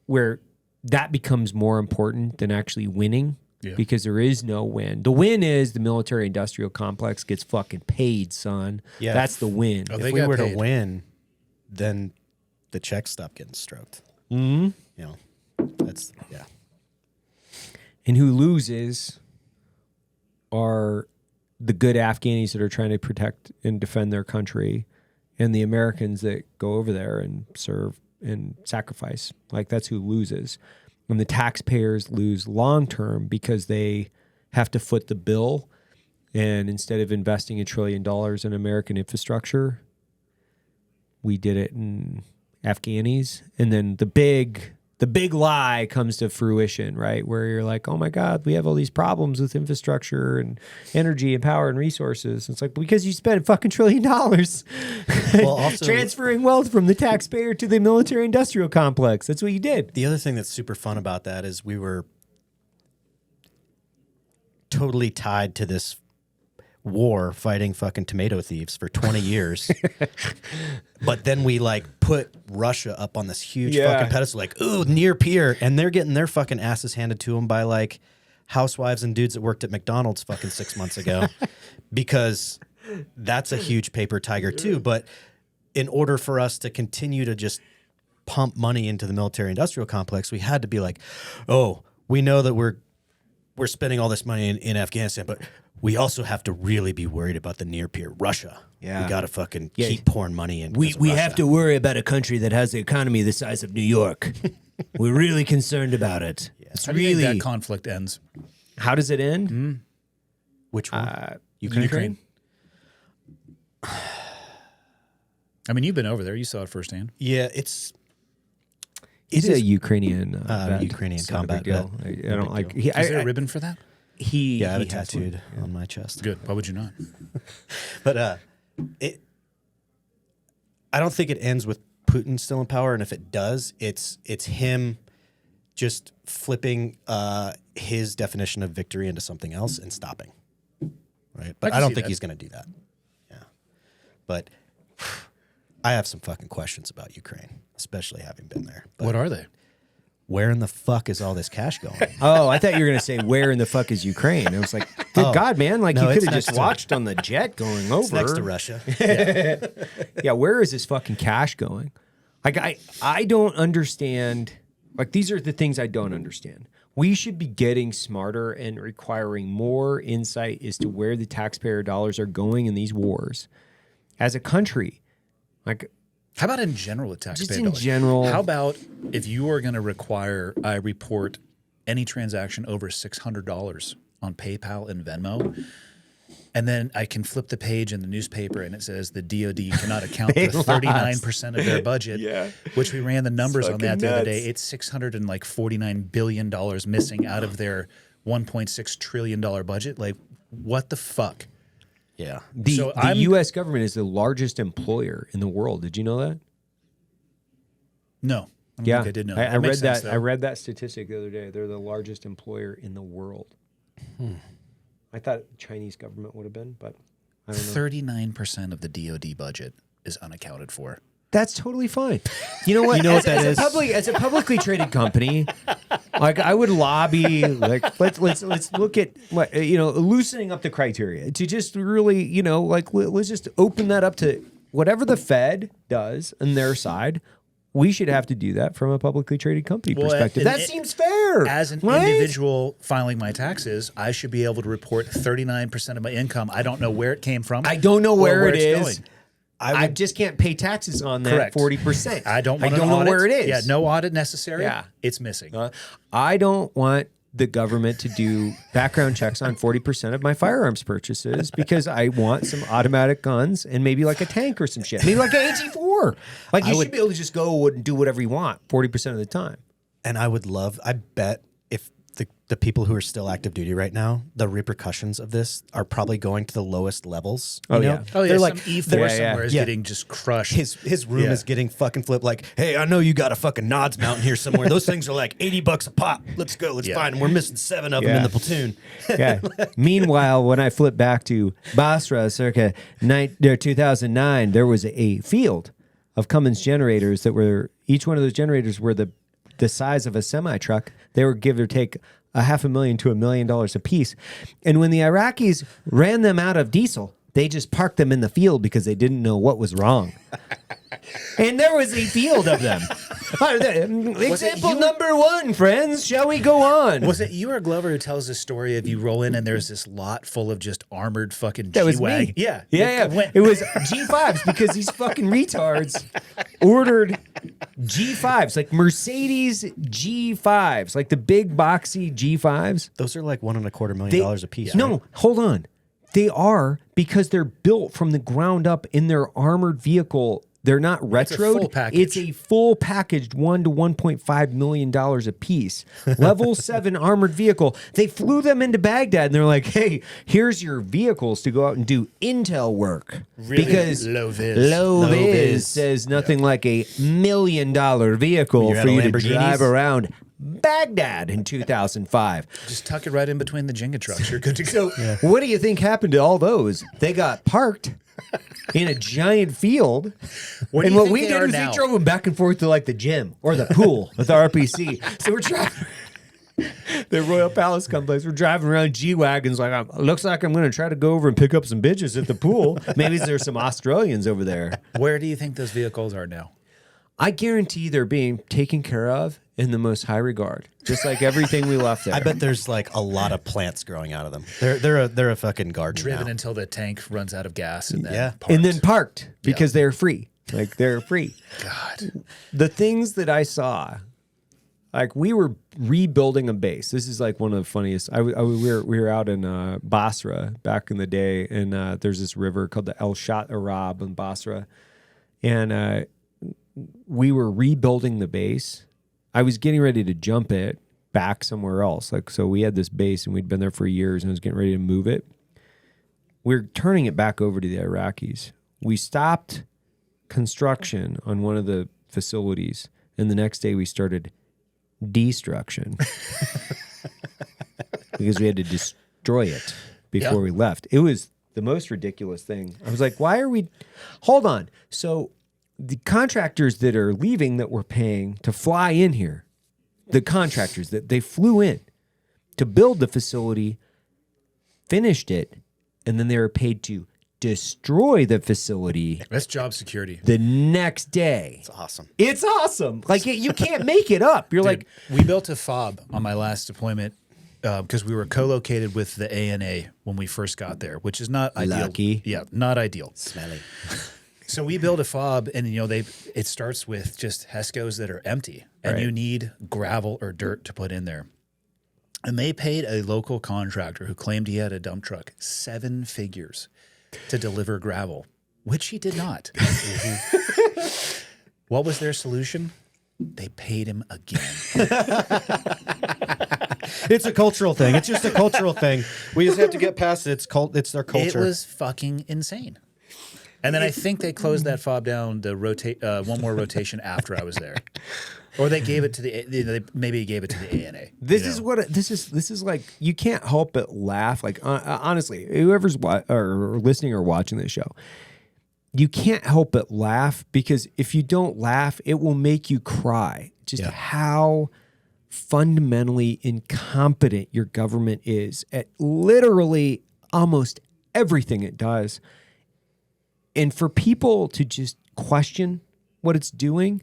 where that becomes more important than actually winning. Yeah. Because there is no win. The win is the military-industrial complex gets fucking paid, son. Yeah. That's the win. If we were to win, then the checks stop getting stroked. Mm-hmm. That's, yeah. And who loses are the good Afghanis that are trying to protect and defend their country, and the Americans that go over there and serve and sacrifice. Like, that's who loses. And the taxpayers lose long term because they have to foot the bill. And instead of investing $1 trillion in American infrastructure, we did it in Afghanis. And then the big lie comes to fruition, right? Where you're like, oh my God, we have all these problems with infrastructure and energy and power and resources. It's like, because you spent fucking $1 trillion well, also, transferring wealth from the taxpayer to the military industrial complex. That's what you did. The other thing that's super fun about that is we were totally tied to this war fighting fucking tomato thieves for 20 years. But then we put Russia up on this huge fucking pedestal, ooh, near peer, and they're getting their fucking asses handed to them by housewives and dudes that worked at McDonald's fucking 6 months ago, because that's a huge paper tiger too. But in order for us to continue to just pump money into the military industrial complex, we had to be like, oh, we know that we're spending all this money in Afghanistan, but we also have to really be worried about the near peer, Russia. Yeah. We got to fucking keep pouring money in. We have to worry about a country that has the economy the size of New York. We're really concerned about it. Yeah. How do you think that conflict ends? How does it end? Mm-hmm. Which one? Ukraine. I mean, you've been over there. You saw it firsthand. Yeah, It's a Ukrainian Ukrainian combat deal. I don't like. Is there a ribbon for that? he Yeah, I have it he has one. tattooed on my chest. Good. Why would you not? But I don't think it ends with Putin still in power, and if it does, it's him just flipping his definition of victory into something else and stopping. Right, but I don't think he's going to do that. Yeah, but I have some fucking questions about Ukraine, especially having been there. But What are they? where in the fuck is all this cash going? Oh, I thought you were going to say, where in the fuck is Ukraine? I was like, good God, man. Like, No, you it's could have just next to- watched on the jet going over. It's next to Russia. Yeah, where is this fucking cash going? Like, I don't understand. Like, these are the things I don't understand. We should be getting smarter and requiring more insight as to where the taxpayer dollars are going in these wars. As a country, like, How about in general with taxpayer Just in dollars? general. How about if you are going to require I report any transaction over $600 on PayPal and Venmo, and then I can flip the page in the newspaper and it says the DoD cannot account for 39% of their budget, which we ran the numbers on that the other day. It's $649 billion missing out of their $1.6 trillion budget. Like, what the fuck? Yeah. So the I'm- U.S. government is the largest employer in the world. Did you know that? No. I don't Yeah, think I did know. I read makes sense, that. though. I read that statistic the other day. They're the largest employer in the world. I thought the Chinese government would have been, but I don't know. 39% of the DoD budget is unaccounted for. That's totally fine. You know what? You know what that as is? As a publicly traded company, like I would lobby, like let's look at what loosening up the criteria to just really let's just open that up to whatever the Fed does on their side. We should have to do that from a publicly traded company Well, perspective. and That it- seems fair. As an right? individual filing my taxes, I should be able to report 39% of my income. I don't know where it came from. I don't know or where it it's is. going. I just can't pay taxes on that Correct. 40%. I don't I want don't an know audit. where it is. Yeah, no audit necessary. Yeah. It's missing. I don't want the government to do background checks on 40% of my firearms purchases because I want some automatic guns and maybe like a tank or some shit. Maybe like an AG4. Like you should be able to just go and do whatever you want 40% of the time. And I bet if the people who are still active duty right now, the repercussions of this are probably going to the lowest levels. You know? yeah. Oh, yeah. They're Some like, E4 Yeah, yeah. somewhere is Yeah. getting just crushed. his room Yeah. is getting fucking flipped. Like, hey, I know you got a fucking Nods mountain here somewhere. Those things are like $80 a pop. Let's go. Let's Yeah. find them. We're missing 7 of them Yeah. in the platoon. Yeah. Meanwhile, when I flip back to Basra circa 2009, there was a field of Cummins generators that were, each one of those generators were the size of a semi truck. They were give or take $500,000 to $1 million a piece. And when the Iraqis ran them out of diesel, they just parked them in the field because they didn't know what was wrong. And there was a field of them. Example number 1, friends. Shall we go on? Was it you or Glover who tells this story of you roll in and there's this lot full of just armored fucking That was G-Wag? me. Yeah. Yeah. It was G5s because these fucking retards ordered G5s, like Mercedes G5s, like the big boxy G5s. Those are like $1.25 million a piece. No, right? hold on. They are because they're built from the ground up in their armored vehicle. They're not retro. full package. It's a full packaged $1 to $1.5 million a piece. Level 7 armored vehicle. They flew them into Baghdad and they're like, hey, here's your vehicles to go out and do intel work. Because low vis. Low Low vis vis. says nothing like a $1 million vehicle you're for at you to Lamborghinis? drive around Baghdad in 2005. Just tuck it right in between the Jenga trucks. You're good to go. What do you think happened to all those? They got parked in a giant field. What do And you what think we they did are was now? we drove them back and forth to like the gym or the pool with our RPC. So we're driving. The Royal Palace complex. We're driving around G-Wagons like, looks like I'm going to try to go over and pick up some bitches at the pool. Maybe there's some Australians over there. Where do you think those vehicles are now? I guarantee they're being taken care of in the most high regard, just like everything we left there. I bet there's like a lot of plants growing out of them. They're a fucking garden Driven now. until the tank runs out of gas and then Yeah. parked. and then parked because they're free. Like they're free. God. The things that I saw, like we were rebuilding a base. This is like one of the funniest. We were out in Basra back in the day, and there's this river called the El Shat Arab in Basra, and we were rebuilding the base. I was getting ready to jump it back somewhere else. Like, so we had this base and we'd been there for years and was getting ready to move it. We're turning it back over to the Iraqis. We stopped construction on one of the facilities, and the next day we started destruction because we had to destroy it before we left. It was the most ridiculous thing. I was like, why are we... Hold on. So the contractors that are leaving that we're paying to fly in here, the contractors that they flew in to build the facility, finished it, and then they were paid to destroy the facility That's job security. the next day. It's awesome. It's awesome. Like, you can't make it up. You're like, We built a fob on my last deployment because we were co-located with the ANA when we first got there, which is not ideal. Lucky. Yeah, not ideal. Smelly. So we build a fob, and it starts with just HESCOs that are empty, and you need gravel or dirt to put in there. And they paid a local contractor who claimed he had a dump truck 7 figures to deliver gravel, which he did not. What was their solution? They paid him again. It's a cultural thing. It's just a cultural thing. We just have to get past it. It's their culture. It was fucking insane. And then I think they closed that fob down to rotate one more rotation after I was there, or they gave it to they maybe gave it to the ANA. this is like, you can't help but laugh. Like, honestly, whoever's or listening or watching this show, you can't help but laugh, because if you don't laugh, it will make you cry. Just how fundamentally incompetent your government is at literally almost everything it does. And for people to just question what it's doing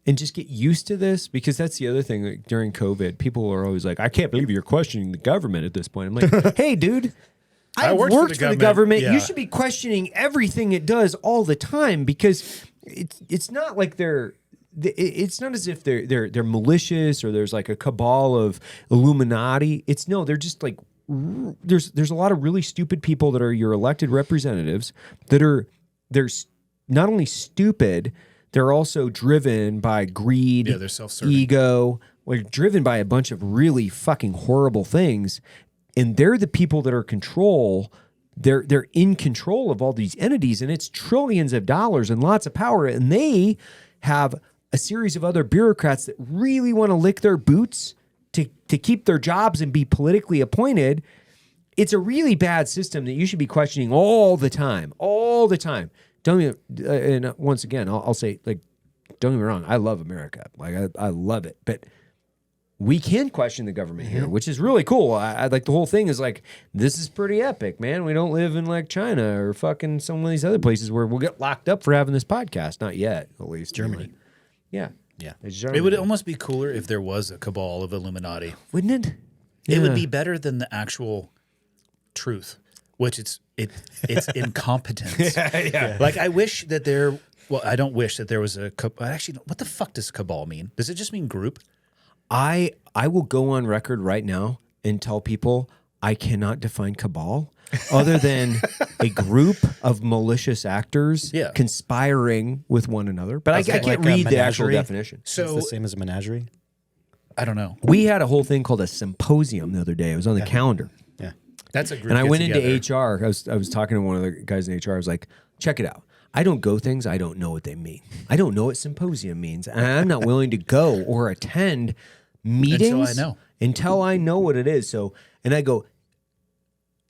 and just get used to this, because that's the other thing. Like, during COVID, people are always like, I can't believe you're questioning the government at this point. I'm like, hey, dude, I worked for the government. Yeah. You should be questioning everything it does all the time, because it's not like it's not as if they're malicious or there's like a cabal of Illuminati. They're just like, there's a lot of really stupid people that are your elected representatives they're not only stupid, they're also driven by greed, they're self-serving. ego, or driven by a bunch of really fucking horrible things. And they're the people that are they're in control of all these entities, and it's trillions of dollars and lots of power. And they have a series of other bureaucrats that really want to lick their boots to keep their jobs and be politically appointed. It's a really bad system that you should be questioning all the time. All the time. And once again, I'll say, like, don't get me wrong, I love America. Like, I love it. But we can question the government here, which is really cool. I like, the whole thing is like, this is pretty epic, man. We don't live in like China or fucking some of these other places where we'll get locked up for having this podcast. Not yet, at least. Germany. Yeah. Yeah. It would almost be cooler if there was a cabal of Illuminati. Wouldn't it? It would be better than the actual truth, which it's incompetence. Like, I wish that there. Well, I don't wish that there was a. Actually, what the fuck does cabal mean? Does it just mean group? I will go on record right now and tell people I cannot define cabal other than a group of malicious actors conspiring with one another. But I can't like read a the actual menagerie? definition. It's So the same as a menagerie. I don't know. We had a whole thing called a symposium the other day. It was on the calendar. Yeah. That's a group. And I went into get-together. HR. I was talking to one of the guys in HR. I was like, check it out. I don't go things I don't know what they mean. I don't know what symposium means. And I'm not willing to go or attend meetings until I know what it is. So, and I go,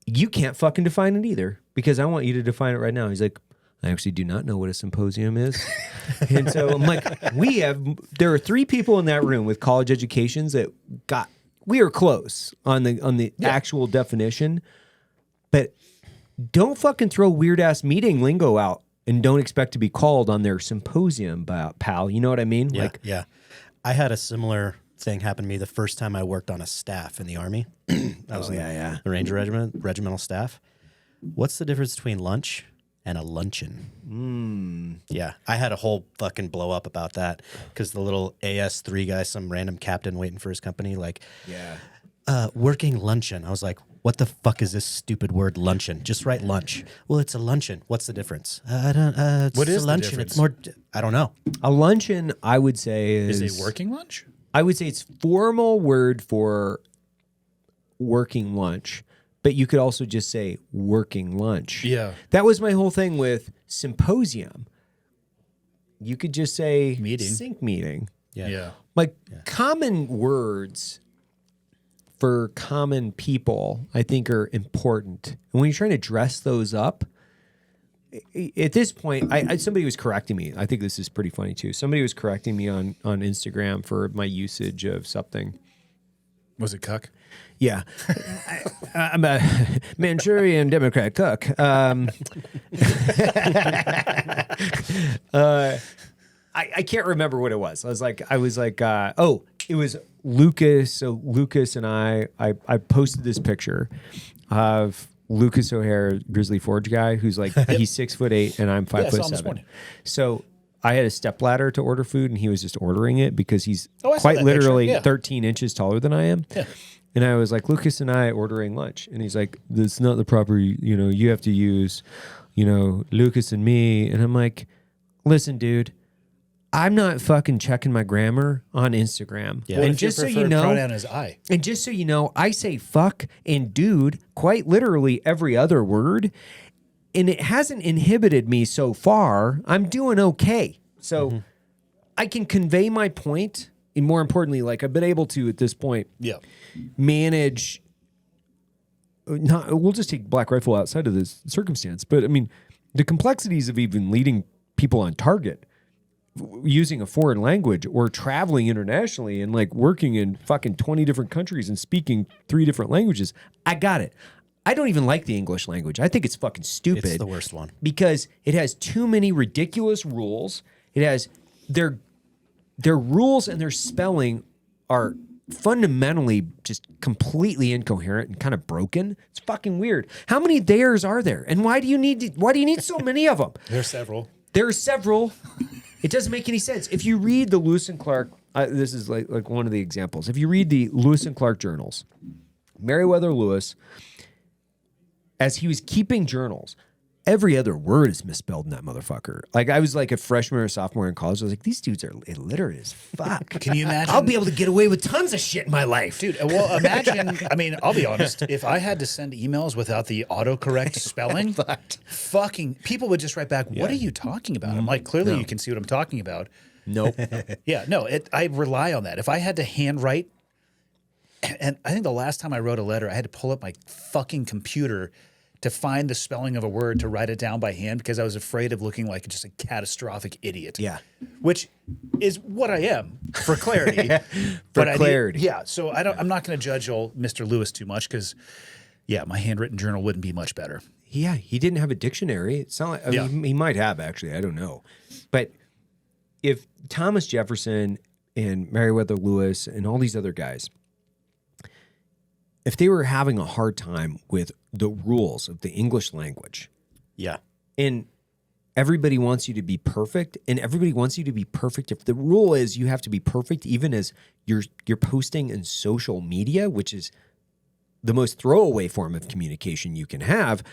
you can't fucking define it either, because I want you to define it right now. He's like, I actually do not know what a symposium is. And so I'm like, there are 3 people in that room with college educations that we are close on the actual definition, but don't fucking throw weird ass meeting lingo out and don't expect to be called on their symposium, pal. You know what I mean? Yeah. Like, yeah. I had a similar thing happen to me the first time I worked on a staff in the Army. I was in the Ranger Regiment, regimental staff. What's the difference between lunch and a luncheon? Yeah. I had a whole fucking blow up about that because the little AS3 guy, some random captain waiting for his company, like, working luncheon. I was like, what the fuck is this stupid word luncheon? Just write lunch. Well, it's a luncheon. What's the difference? I don't. What is a the luncheon? difference? It's more. I don't know. a luncheon, I would say, is Is a working lunch? I would say it's formal word for working lunch, but you could also just say working lunch. Yeah. That was my whole thing with symposium. You could just say Meeting. sync meeting. Yeah. Like common words for common people, I think are important. And when you're trying to dress those up, at this point, somebody was correcting me. I think this is pretty funny too. Somebody was correcting me on Instagram for my usage of something. Was it cuck? Yeah. I'm a Manchurian Democrat cook. I can't remember what it was. I was like, oh, it was Lucas. So Lucas and I posted this picture of Lucas O'Hare, Grizzly Forge guy, who's like, he's 6'8" and I'm 5'7". So I had a stepladder to order food, and he was just ordering it because he's quite literally 13 inches taller than I am. Yeah. And I was like, Lucas and I ordering lunch. And he's like, that's not the proper, you have to use, Lucas and me. And I'm like, listen, dude, I'm not fucking checking my grammar on Instagram. Yeah. And just so you know, pronoun is I. and just so you know, I say fuck and dude quite literally every other word. And it hasn't inhibited me so far. I'm doing okay. So I can convey my point. And more importantly, like I've been able to at this point Yeah. manage. We'll just take Black Rifle outside of this circumstance, but I mean, the complexities of even leading people on target using a foreign language or traveling internationally and like working in fucking 20 different countries and speaking 3 different languages. I got it. I don't even like the English language. I think it's fucking stupid. It's the worst one. Because it has too many ridiculous rules. It has their rules and their spelling are fundamentally just completely incoherent and kind of broken. It's fucking weird. How many theirs are there? And why do you need so many of them? There's several. There are several. It doesn't make any sense. If you read the Lewis and Clark, this is like one of the examples. If you read the Lewis and Clark journals, Meriwether Lewis, as he was keeping journals, every other word is misspelled in that motherfucker. Like I was like a freshman or sophomore in college. I was like, these dudes are illiterate as fuck. Can you imagine? I'll be able to get away with tons of shit in my life. Dude, well, imagine, I mean, I'll be honest, if I had to send emails without the autocorrect spelling, fucking people would just write back, what are you talking about? I'm like, clearly you can see what I'm talking about. Nope. Yeah, no, I rely on that. If I had to handwrite, and I think the last time I wrote a letter, I had to pull up my fucking computer to find the spelling of a word to write it down by hand because I was afraid of looking like just a catastrophic idiot. Yeah. Which is what I am for clarity. clarity. So I'm not going to judge old Mr. Lewis too much because, yeah, my handwritten journal wouldn't be much better. Yeah, he didn't have a dictionary. It's not like, I mean, he might have actually. I don't know. But if Thomas Jefferson and Meriwether Lewis and all these other guys, if they were having a hard time with the rules of the English language, Yeah. and everybody wants you to be perfect, and everybody wants you to be perfect. If the rule is you have to be perfect, even as you're posting in social media, which is the most throwaway form of communication you can have,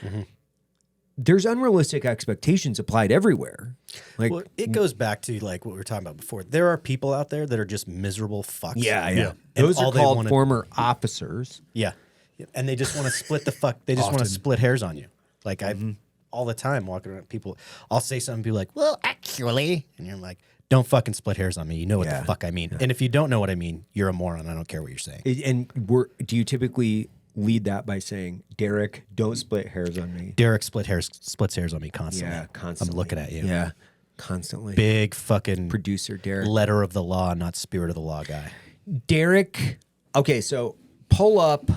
there's unrealistic expectations applied everywhere. Like, Well, it goes back to like what we were talking about before. There are people out there that are just miserable fucks. yeah. And Those all are they called wanna- former officers. Yeah. And they just want to split the fuck. They just want to split hairs on you. Like all the time walking around people, I'll say something, be like, well, actually, and you're like, don't fucking split hairs on me. You know what the fuck I mean. And if you don't know what I mean, you're a moron. I don't care what you're saying. And do you typically lead that by saying, Derek, don't split hairs on me? Derek splits hairs on me constantly. Yeah, constantly. I'm looking at you. Yeah, constantly. Big fucking Producer Derek. letter of the law, not spirit of the law guy. Derek. Okay, so pull up.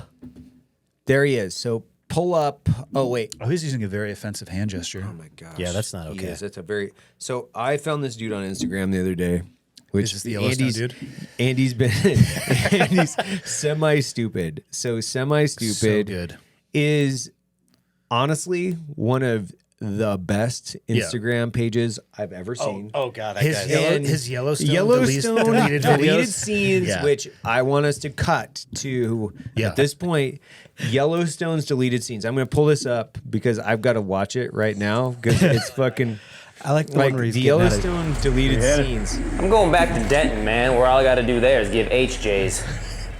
There he is. So pull up. Oh, wait. Oh, he's using a very offensive hand gesture. Oh, my gosh. Yeah, that's not He okay. is. That's a very. So I found this dude on Instagram the other day. Which Is this the Yellowstone dude? Andy's been. Andy's semi-stupid. So semi-stupid So good. is honestly one of the best Instagram pages I've ever seen. Oh God, that His, guy's his Yellowstone, Yellowstone deleted deleted videos. scenes, Yeah. which I want us to cut to at this point. Yellowstone's deleted scenes. I'm going to pull this up because I've got to watch it right now because it's fucking. I like the Like one where he's the getting out of- Yellowstone deleted scenes. I'm going back to Denton, man, where all I gotta do there is give HJs.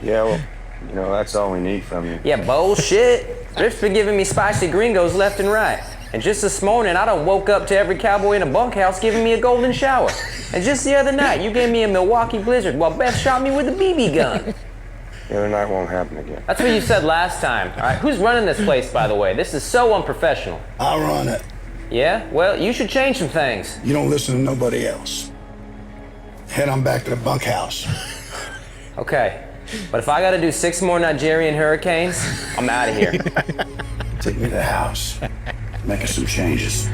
Yeah, well, you know, that's all we need from you. Yeah, bullshit. Rick's been giving me spicy gringos left and right. And just this morning, I done woke up to every cowboy in a bunkhouse giving me a golden shower. And just the other night, you gave me a Milwaukee Blizzard while Beth shot me with a BB gun. The other night won't happen again. That's what you said last time. All right, who's running this place, by the way? This is so unprofessional. I'll run it. Yeah? Well, you should change some things. You don't listen to nobody else. Head on back to the bunkhouse. Okay. But if I gotta do 6 more Nigerian hurricanes, I'm out of here. Take me to the house. Making some changes.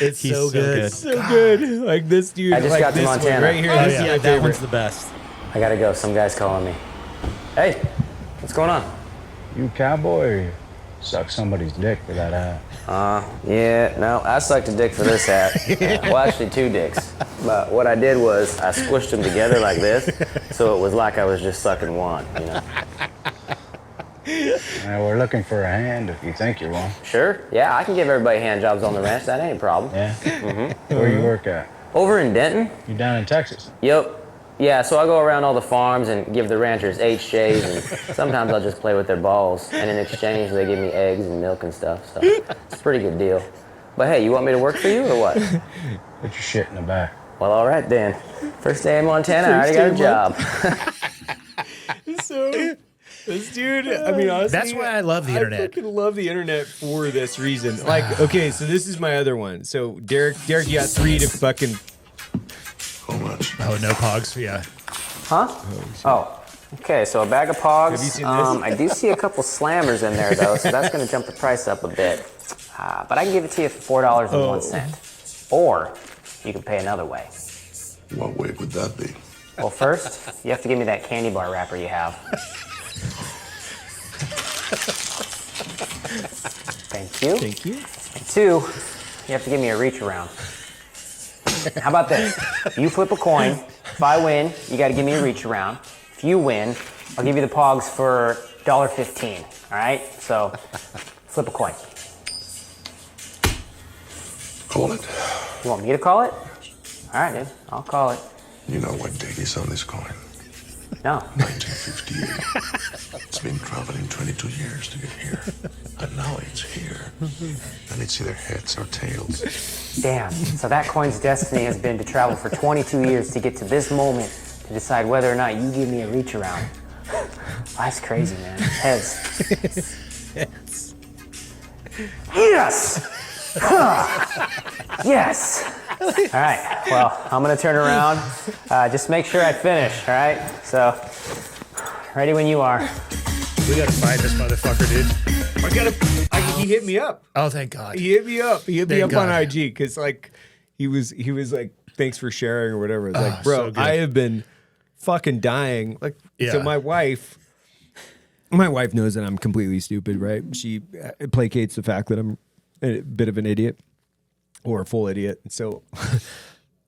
It's He's so so good. good. So good. Like this dude. I just like got to this one Montana. right here. Oh, This is yeah, my that favorite. one's the best. I gotta go. Some guy's calling me. Hey, what's going on? You cowboy, or you suck somebody's dick for that hat? Yeah, no, I sucked a dick for this hat. Well, actually 2 dicks. But what I did was I squished them together like this, so it was like I was just sucking one, you know? We're looking for a hand if you think you want. Sure, yeah, I can give everybody hand jobs on the ranch. That ain't a problem. Yeah? Where you work at? Over in Denton? You down in Texas? Yep. Yeah, so I go around all the farms and give the ranchers HJs, and sometimes I'll just play with their balls. And in exchange, they give me eggs and milk and stuff, so it's a pretty good deal. But hey, you want me to work for you or what? Put your shit in the back. Well, all right then. First day in Montana, I already got a job. So this dude, I mean, honestly, That's why I love the internet. I fucking love the internet for this reason. Like, okay, so this is my other one. So Derek, you got 3 to fucking. How much? Oh, no pogs. Yeah. Huh? Oh, okay, so a bag of pogs. Have you seen this? I do see a couple slammers in there, though, so that's going to jump the price up a bit. But I can give it to you for $4.01. Or you can pay another way. What way would that be? Well, first, you have to give me that candy bar wrapper you have. Thank you. Thank you. And 2, you have to give me a reach around. How about this? You flip a coin. If I win, you got to give me a reach around. If you win, I'll give you the pogs for $1.15. All right? So, flip a coin. Call it. You want me to call it? All right, dude. I'll call it. You know what date is on this coin? No. 1958. It's been traveling 22 years to get here. And now it's here. And it's either heads or tails. Damn. So that coin's destiny has been to travel for 22 years to get to this moment to decide whether or not you give me a reach around. Life's crazy, man. Heads. Yes! Huh. Yes! All right, well, I'm gonna turn around. Just make sure I finish, all right? So, ready when you are. We gotta find this motherfucker, dude. He hit me up. Oh, thank God. He hit me up. He hit me Thank up on God. IG because like he was like, thanks for sharing or whatever. It's like, Oh, bro, so good. I have been fucking dying. Like, so Yeah. my wife knows that I'm completely stupid, right? She placates the fact that I'm a bit of an idiot or a full idiot. And so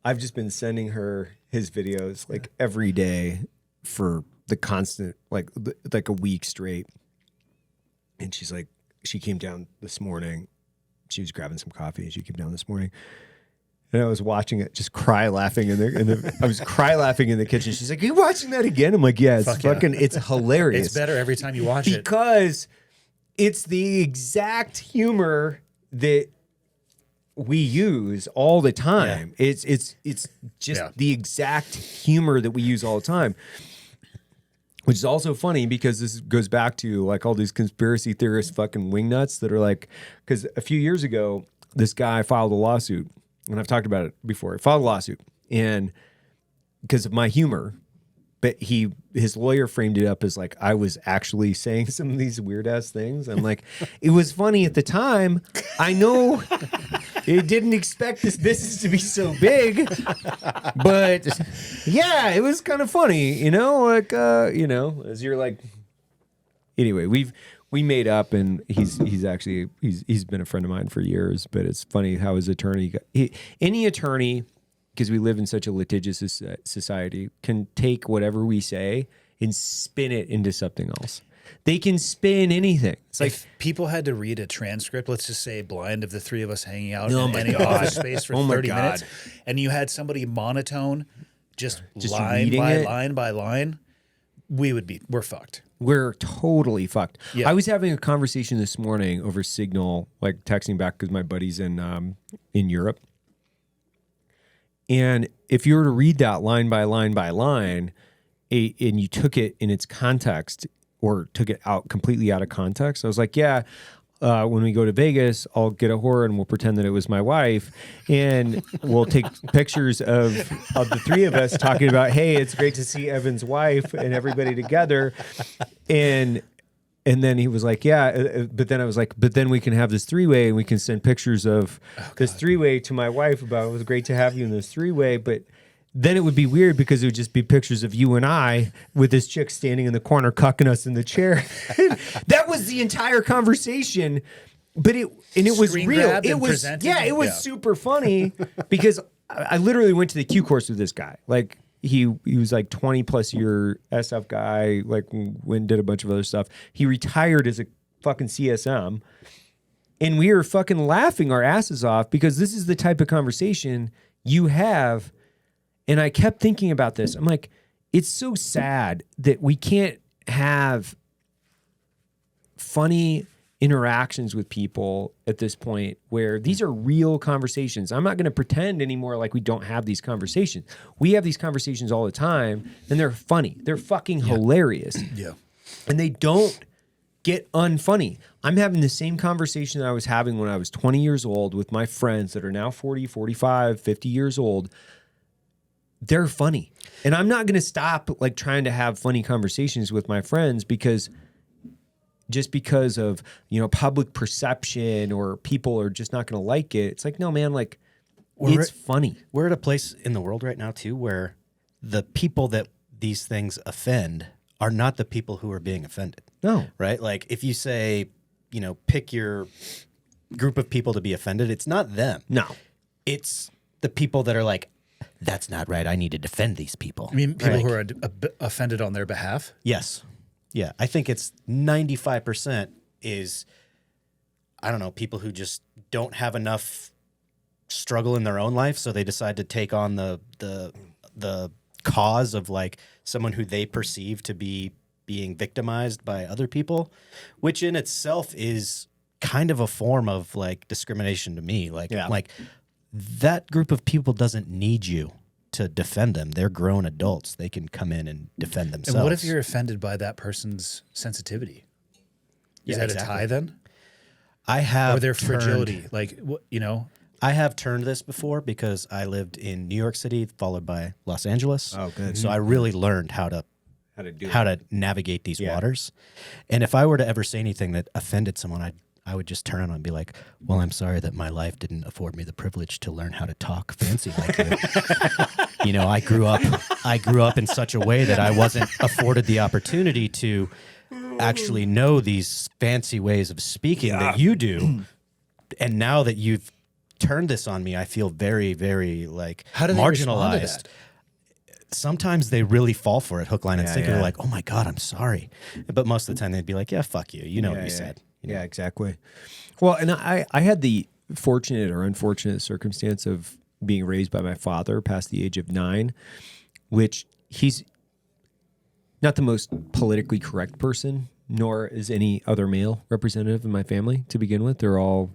I've just been sending her his videos like every day for the constant, like a week straight. And she's like, she came down this morning. She was grabbing some coffee and she came down this morning. And I was watching it, just cry laughing I was cry laughing in the kitchen. She's like, "Are you watching that again?" I'm like, "Yeah, it's Fuck yeah. fucking, it's hilarious." It's better every time you watch it. Because it's the exact humor that we use all the time. It's just Yeah. the exact humor that we use all the time. Which is also funny because this goes back to like all these conspiracy theorist fucking wingnuts that are like, because a few years ago, this guy filed a lawsuit, and I've talked about it before. He filed a lawsuit, and because of my humor, but his lawyer framed it up as like I was actually saying some of these weird ass things. I'm like, it was funny at the time. I know it didn't expect this business to be so big, but yeah, it was kind of funny, you know, like as you're like. Anyway, we made up, and he's been a friend of mine for years. But it's funny how his attorney, any attorney, because we live in such a litigious society, can take whatever we say and spin it into something else. They can spin anything. It's like If people had to read a transcript, let's just say blind, of the three of us hanging out Oh in my any God. office space for Oh my 30 God. minutes, and you had somebody monotone, just line reading by it. line by line, we're fucked. we're totally fucked. Yeah. I was having a conversation this morning over Signal, like texting back because my buddy's in Europe. And if you were to read that line by line by line, and you took it in its context or took it out completely out of context, I was like, yeah, when we go to Vegas, I'll get a whore and we'll pretend that it was my wife, and we'll take pictures of the three of us talking about, hey, it's great to see Evan's wife and everybody together, and then he was like, yeah, but then I was like, but then we can have this three-way and we can send pictures of this three-way to my wife about it was great to have you in this three-way, but then it would be weird because it would just be pictures of you and I with this chick standing in the corner cucking us in the chair. That was the entire conversation, but it was Screen real. grabbed It and was presented? it was Yeah. super funny because I literally went to the Q course with this guy. Like he was like 20 plus year SF guy, like went and did a bunch of other stuff. He retired as a fucking CSM. And we were fucking laughing our asses off because this is the type of conversation you have. And I kept thinking about this. I'm like, it's so sad that we can't have funny interactions with people at this point where these are real conversations. I'm not going to pretend anymore like we don't have these conversations. We have these conversations all the time, and they're funny. They're fucking hilarious. Yeah. And they don't get unfunny. I'm having the same conversation that I was having when I was 20 years old with my friends that are now 40, 45, 50 years old. They're funny. And I'm not going to stop like trying to have funny conversations with my friends because of, public perception or people are just not going to like it. It's like, no, man, like it's funny. We're at a place in the world right now too where the people that these things offend are not the people who are being offended. No. Right? Like if you say, pick your group of people to be offended, it's not them. No. It's the people that are like, that's not right. I need to defend these people. I mean, people Like, who are offended on their behalf. Yes. Yeah. I think it's 95% is, I don't know, people who just don't have enough struggle in their own life. So they decide to take on the cause of like someone who they perceive to be being victimized by other people, which in itself is kind of a form of like discrimination to me. Like, that group of people doesn't need you to defend them. They're grown adults. They can come in and defend themselves. And what if you're offended by that person's sensitivity? Is that a tie then? I have Or their turned- fragility? Like, I have turned this before because I lived in New York City, followed by Los Angeles. Oh, good. So I really learned how to navigate these waters. And if I were to ever say anything that offended someone, I would just turn on and be like, well, I'm sorry that my life didn't afford me the privilege to learn how to talk fancy like you. I grew up in such a way that I wasn't afforded the opportunity to actually know these fancy ways of speaking that you do. And now that you've turned this on me, I feel very, very like how do they respond to marginalized. that? Sometimes they really fall for it, hook, line, and sinker. They're like, oh my God, I'm sorry. But most of the time they'd be like, yeah, fuck you. You know what you said. Yeah, exactly. Well, and I had the fortunate or unfortunate circumstance of being raised by my father past the age of 9, which he's not the most politically correct person, nor is any other male representative in my family to begin with. They're all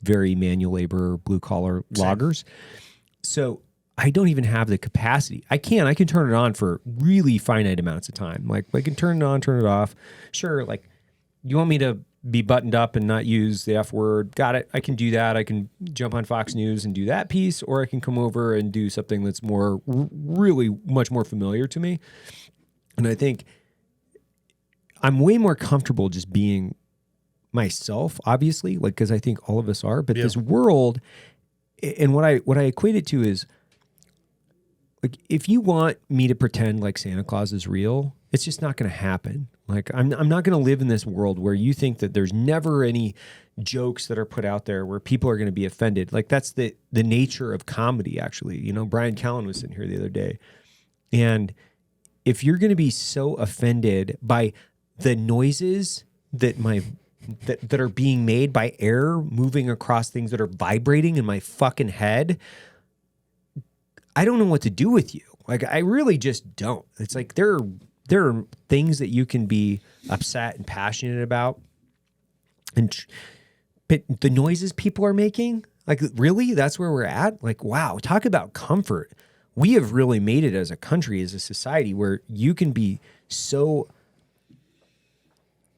very manual labor, blue collar loggers. So I don't even have the capacity. I can turn it on for really finite amounts of time. Like I can turn it on, turn it off. Sure. Like you want me to be buttoned up and not use the F word. Got it. I can do that. I can jump on Fox News and do that piece, or I can come over and do something that's more, really much more familiar to me. And I think I'm way more comfortable just being myself, obviously, like, because I think all of us are, but this world, and what I equate it to is, like, if you want me to pretend like Santa Claus is real, it's just not going to happen. Like, I'm not going to live in this world where you think that there's never any jokes that are put out there where people are going to be offended. Like, that's the nature of comedy, actually. Brian Callen was sitting here the other day. And if you're going to be so offended by the noises that that are being made by air moving across things that are vibrating in my fucking head, I don't know what to do with you. Like, I really just don't. It's like there are things that you can be upset and passionate about, but the noises people are making, like, really, that's where we're at? Like, wow, talk about comfort. We have really made it as a country, as a society, where you can be so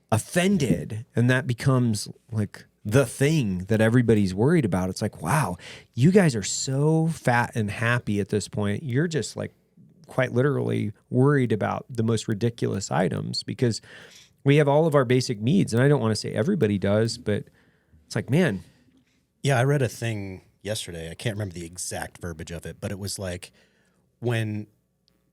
offended and that becomes like the thing that everybody's worried about. It's like, wow, you guys are so fat and happy at this point. You're just like quite literally worried about the most ridiculous items because we have all of our basic needs. And I don't want to say everybody does, but it's like, man. Yeah, I read a thing yesterday. I can't remember the exact verbiage of it, but it was like when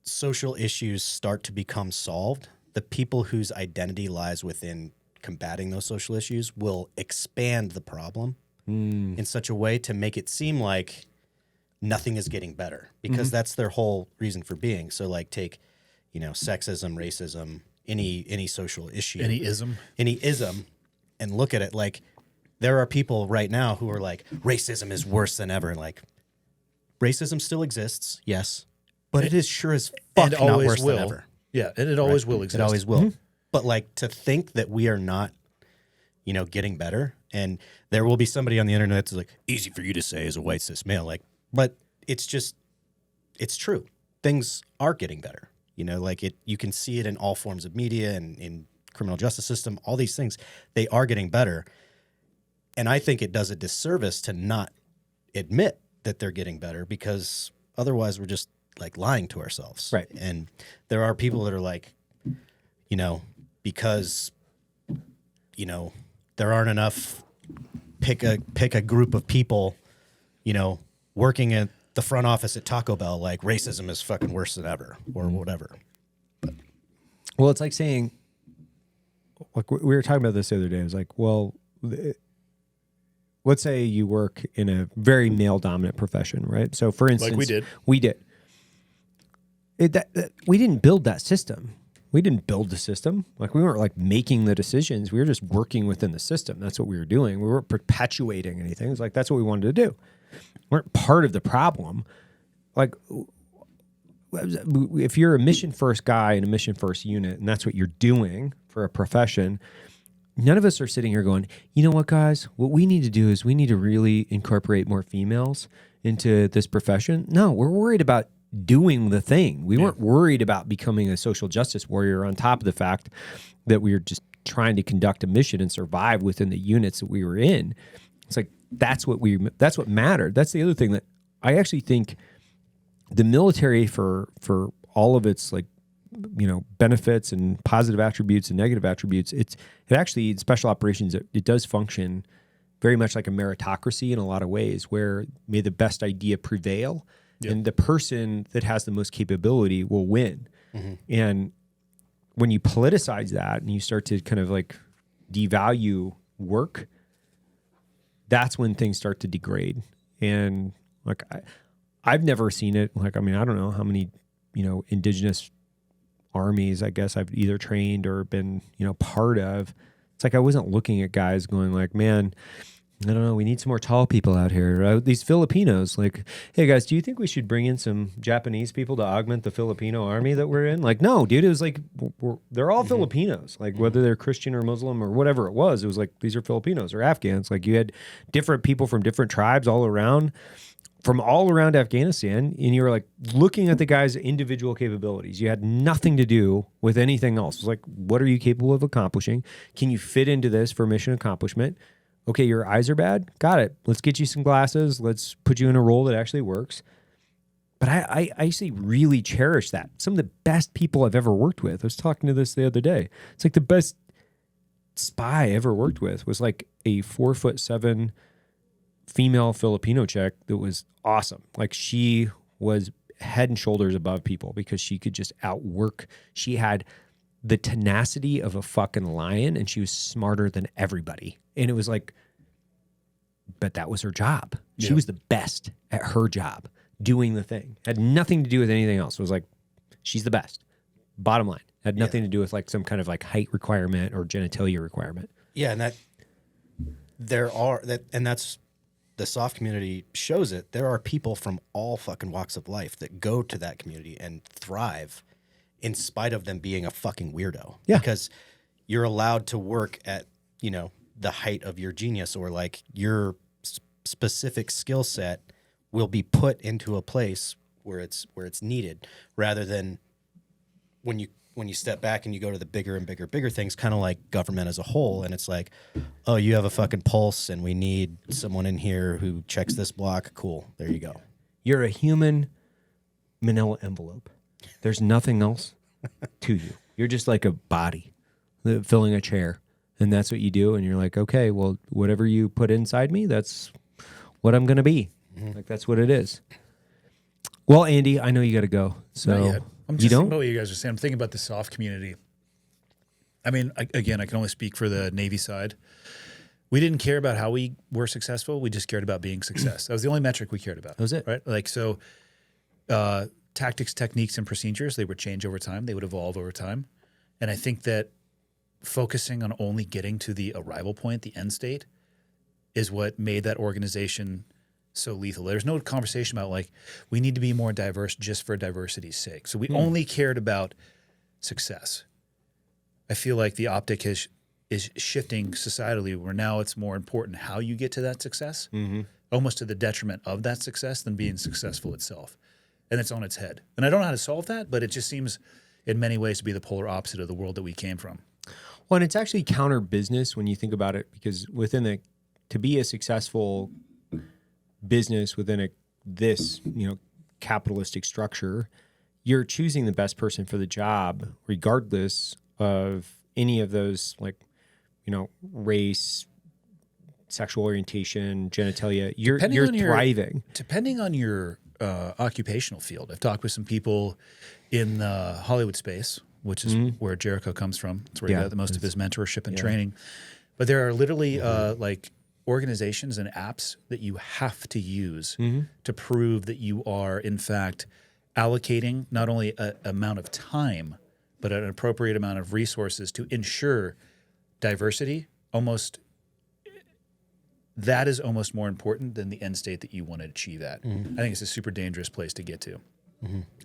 social issues start to become solved, the people whose identity lies within combating those social issues will expand the problem in such a way to make it seem like nothing is getting better because that's their whole reason for being. So like take, sexism, racism, any social issue, any ism, and look at it like there are people right now who are like, racism is worse than ever. Like, racism still exists, yes, but it is sure as fuck not worse than ever. Yeah, and it always will exist. It always will. But like to think that we are not, getting better, and there will be somebody on the internet that's like, easy for you to say as a white cis male, like, but it's true. Things are getting better. You can see it in all forms of media and in criminal justice system, all these things, they are getting better. And I think it does a disservice to not admit that they're getting better because otherwise we're just like lying to ourselves. Right. And there are people that are like, because, there aren't enough, pick a group of people, working at the front office at Taco Bell, like racism is fucking worse than ever or whatever. But well, it's like saying, like we were talking about this the other day. It was like, well, let's say you work in a very male dominant profession, right? So for instance, like we did. We didn't build that system. We didn't build the system. Like we weren't like making the decisions. We were just working within the system. That's what we were doing. We weren't perpetuating anything. It's like, that's what we wanted to do. We weren't part of the problem. Like if you're a mission first guy in a mission first unit and that's what you're doing for a profession, none of us are sitting here going, you know what, guys, what we need to do is we need to really incorporate more females into this profession. No, we're worried about doing the thing. We weren't worried about becoming a social justice warrior on top of the fact that we were just trying to conduct a mission and survive within the units that we were in. It's like, that's what mattered. That's the other thing that I actually think the military for all of its like, benefits and positive attributes and negative attributes, it actually in special operations, it does function very much like a meritocracy in a lot of ways where may the best idea prevail. Yep. And the person that has the most capability will win. Mm-hmm. And when you politicize that and you start to kind of like devalue work, that's when things start to degrade. And like I've never seen it. Like, I mean, I don't know how many, indigenous armies, I guess I've either trained or been, part of. It's like I wasn't looking at guys going like, man, I don't know, we need some more tall people out here. These Filipinos, like, hey guys, do you think we should bring in some Japanese people to augment the Filipino army that we're in? Like, no, dude, it was like, they're all Filipinos. Like, whether they're Christian or Muslim or whatever it was like, these are Filipinos or Afghans. Like, you had different people from different tribes all around Afghanistan, and you were like looking at the guy's individual capabilities. You had nothing to do with anything else. It was like, what are you capable of accomplishing? Can you fit into this for mission accomplishment? Okay, your eyes are bad. Got it. Let's get you some glasses. Let's put you in a role that actually works. But I actually really cherish that. Some of the best people I've ever worked with. I was talking to this the other day. It's like the best spy I ever worked with was like a 4'7" female Filipino chick that was awesome. Like she was head and shoulders above people because she could just outwork. She had the tenacity of a fucking lion and she was smarter than everybody. And it was like, but that was her job. She was the best at her job, doing the thing. Had nothing to do with anything else. It was like, she's the best. Bottom line. Had nothing to do with like some kind of like height requirement or genitalia requirement. Yeah, and that's the soft community shows it. There are people from all fucking walks of life that go to that community and thrive in spite of them being a fucking weirdo. Yeah. Because you're allowed to work at, the height of your genius, or like your specific skill set will be put into a place where it's needed, rather than when you step back and you go to the bigger and bigger things, kind of like government as a whole, and it's like, oh, you have a fucking pulse and we need someone in here who checks this block. Cool. There you go. You're a human manila envelope. There's nothing else to you. You're just like a body filling a chair. And that's what you do. And you're like, okay, well, whatever you put inside me, that's what I'm going to be. Like, that's what it is. Well, Andy, I know you got to go. So I'm just thinking about what you guys are saying. I'm thinking about the soft community. I mean, I can only speak for the Navy side. We didn't care about how we were successful. We just cared about being success. That was the only metric we cared about. That was it. Right? Like, so tactics, techniques, and procedures, they would change over time. They would evolve over time. And I think that focusing on only getting to the arrival point, the end state, is what made that organization so lethal. There's no conversation about like, we need to be more diverse just for diversity's sake. So we only cared about success. I feel like the optic is shifting societally, where now it's more important how you get to that success, almost to the detriment of that success than being successful itself. And it's on its head. And I don't know how to solve that, but it just seems in many ways to be the polar opposite of the world that we came from. Well, and it's actually counter business when you think about it, because to be a successful business within this capitalistic structure, you're choosing the best person for the job, regardless of any of those race, sexual orientation, genitalia. You're thriving. Depending on your occupational field. I've talked with some people in the Hollywood space, which is where Jericho comes from. It's where he got the most of his mentorship and training. But there are literally organizations and apps that you have to use to prove that you are, in fact, allocating not only an amount of time, but an appropriate amount of resources to ensure diversity. That is almost more important than the end state that you want to achieve at. I think it's a super dangerous place to get to.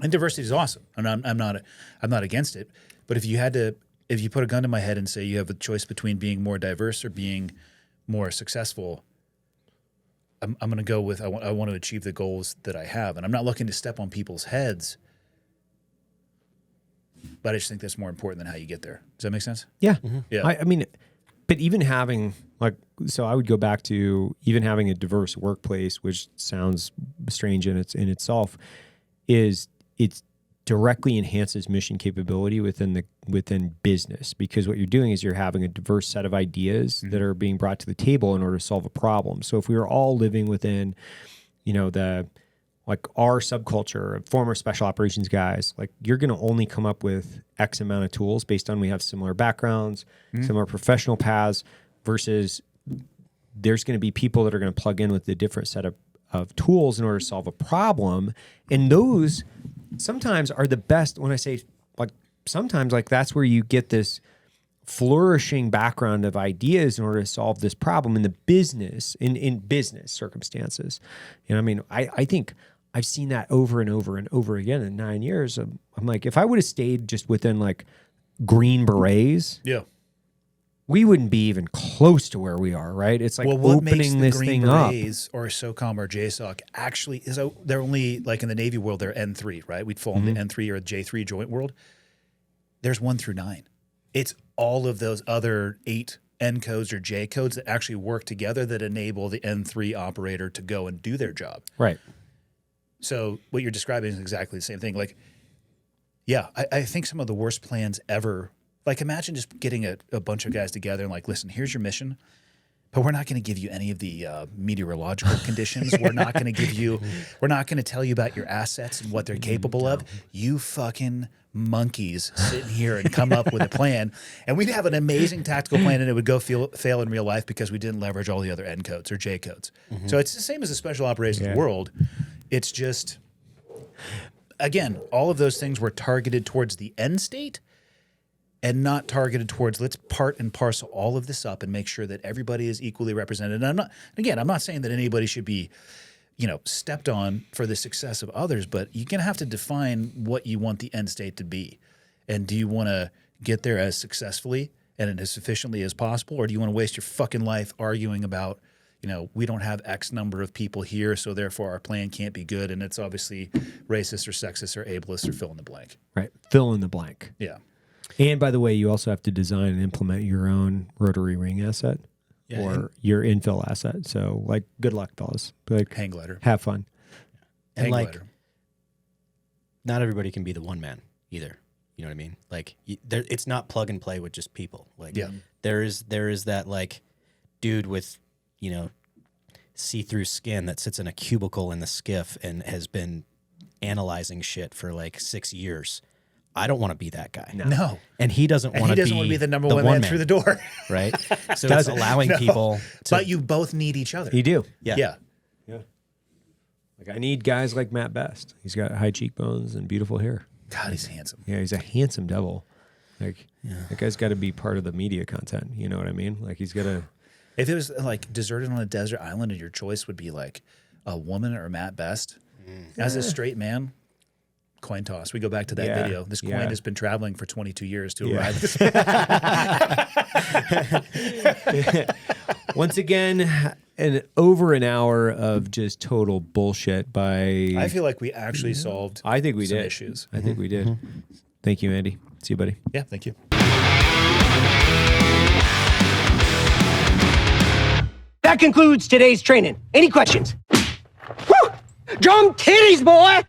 And diversity is awesome, and I'm not against it. But if you put a gun to my head and say you have a choice between being more diverse or being more successful, I'm going to go with I want to achieve the goals that I have, and I'm not looking to step on people's heads. But I just think that's more important than how you get there. Does that make sense? Yeah. Yeah. I mean, but even having so I would go back to even having a diverse workplace, which sounds strange in itself, it's directly enhances mission capability within business, because what you're doing is you're having a diverse set of ideas that are being brought to the table in order to solve a problem. So if we were all living within, our subculture of former special operations guys, you're going to only come up with X amount of tools based on we have similar backgrounds, similar professional paths, versus there's going to be people that are going to plug in with a different set of tools in order to solve a problem. And those sometimes are the best. When I say sometimes that's where you get this flourishing background of ideas in order to solve this problem in the business, in business circumstances. I think I've seen that over and over and over again in 9 years. I'm like, if I would have stayed just within Green Berets, we wouldn't be even close to where we are, right? It's what opening this Green thing up. Berets or SOCOM or JSOC actually is they're only in the Navy world, they're N3, right? We'd fall into N3 or the J3 joint world. There's 1 through 9. It's all of those other 8 N codes or J codes that actually work together that enable the N3 operator to go and do their job. Right. So what you're describing is exactly the same thing. I think some of the worst plans ever. Imagine just getting a bunch of guys together and listen, here's your mission, but we're not going to give you any of the meteorological conditions. We're not going to tell you about your assets and what they're capable of. You fucking monkeys sit here and come up with a plan, and we'd have an amazing tactical plan, and it would go fail in real life because we didn't leverage all the other N codes or J codes. So it's the same as the special operations world. It's just, again, all of those things were targeted towards the end state. and not targeted towards let's part and parcel all of this up and make sure that everybody is equally represented. And I'm not saying that anybody should be, stepped on for the success of others, but you're going to have to define what you want the end state to be. And do you want to get there as successfully and as efficiently as possible, or do you want to waste your fucking life arguing about, we don't have X number of people here, so therefore our plan can't be good, and it's obviously racist or sexist or ableist or fill in the blank. Right. Fill in the blank. Yeah. And by the way, you also have to design and implement your own rotary ring asset or your infill asset. So, good luck, fellas. Hang glider. Have fun. And Hang glider. not everybody can be the one man either. You know what I mean? It's not plug and play with just people. There is that dude with, see-through skin that sits in a cubicle in the skiff and has been analyzing shit for 6 years. I don't want to be that guy. No. And he doesn't want to be the number one man through the door. Right? So it's allowing people to... But you both need each other. You do. Yeah. I need guys like Matt Best. He's got high cheekbones and beautiful hair. God, he's handsome. Yeah, he's a handsome devil. That guy's got to be part of the media content. You know what I mean? He's got to... If it was deserted on a desert island and your choice would be a woman or Matt Best, as a straight man, coin toss. We go back to that video. This coin has been traveling for 22 years to arrive. Once again, over an hour of just total bullshit by... I feel like we actually solved I think we some did. issues. I think we did. Thank you, Andy. See you, buddy. Yeah, thank you. That concludes today's training. Any questions? Woo! Drum titties, boy!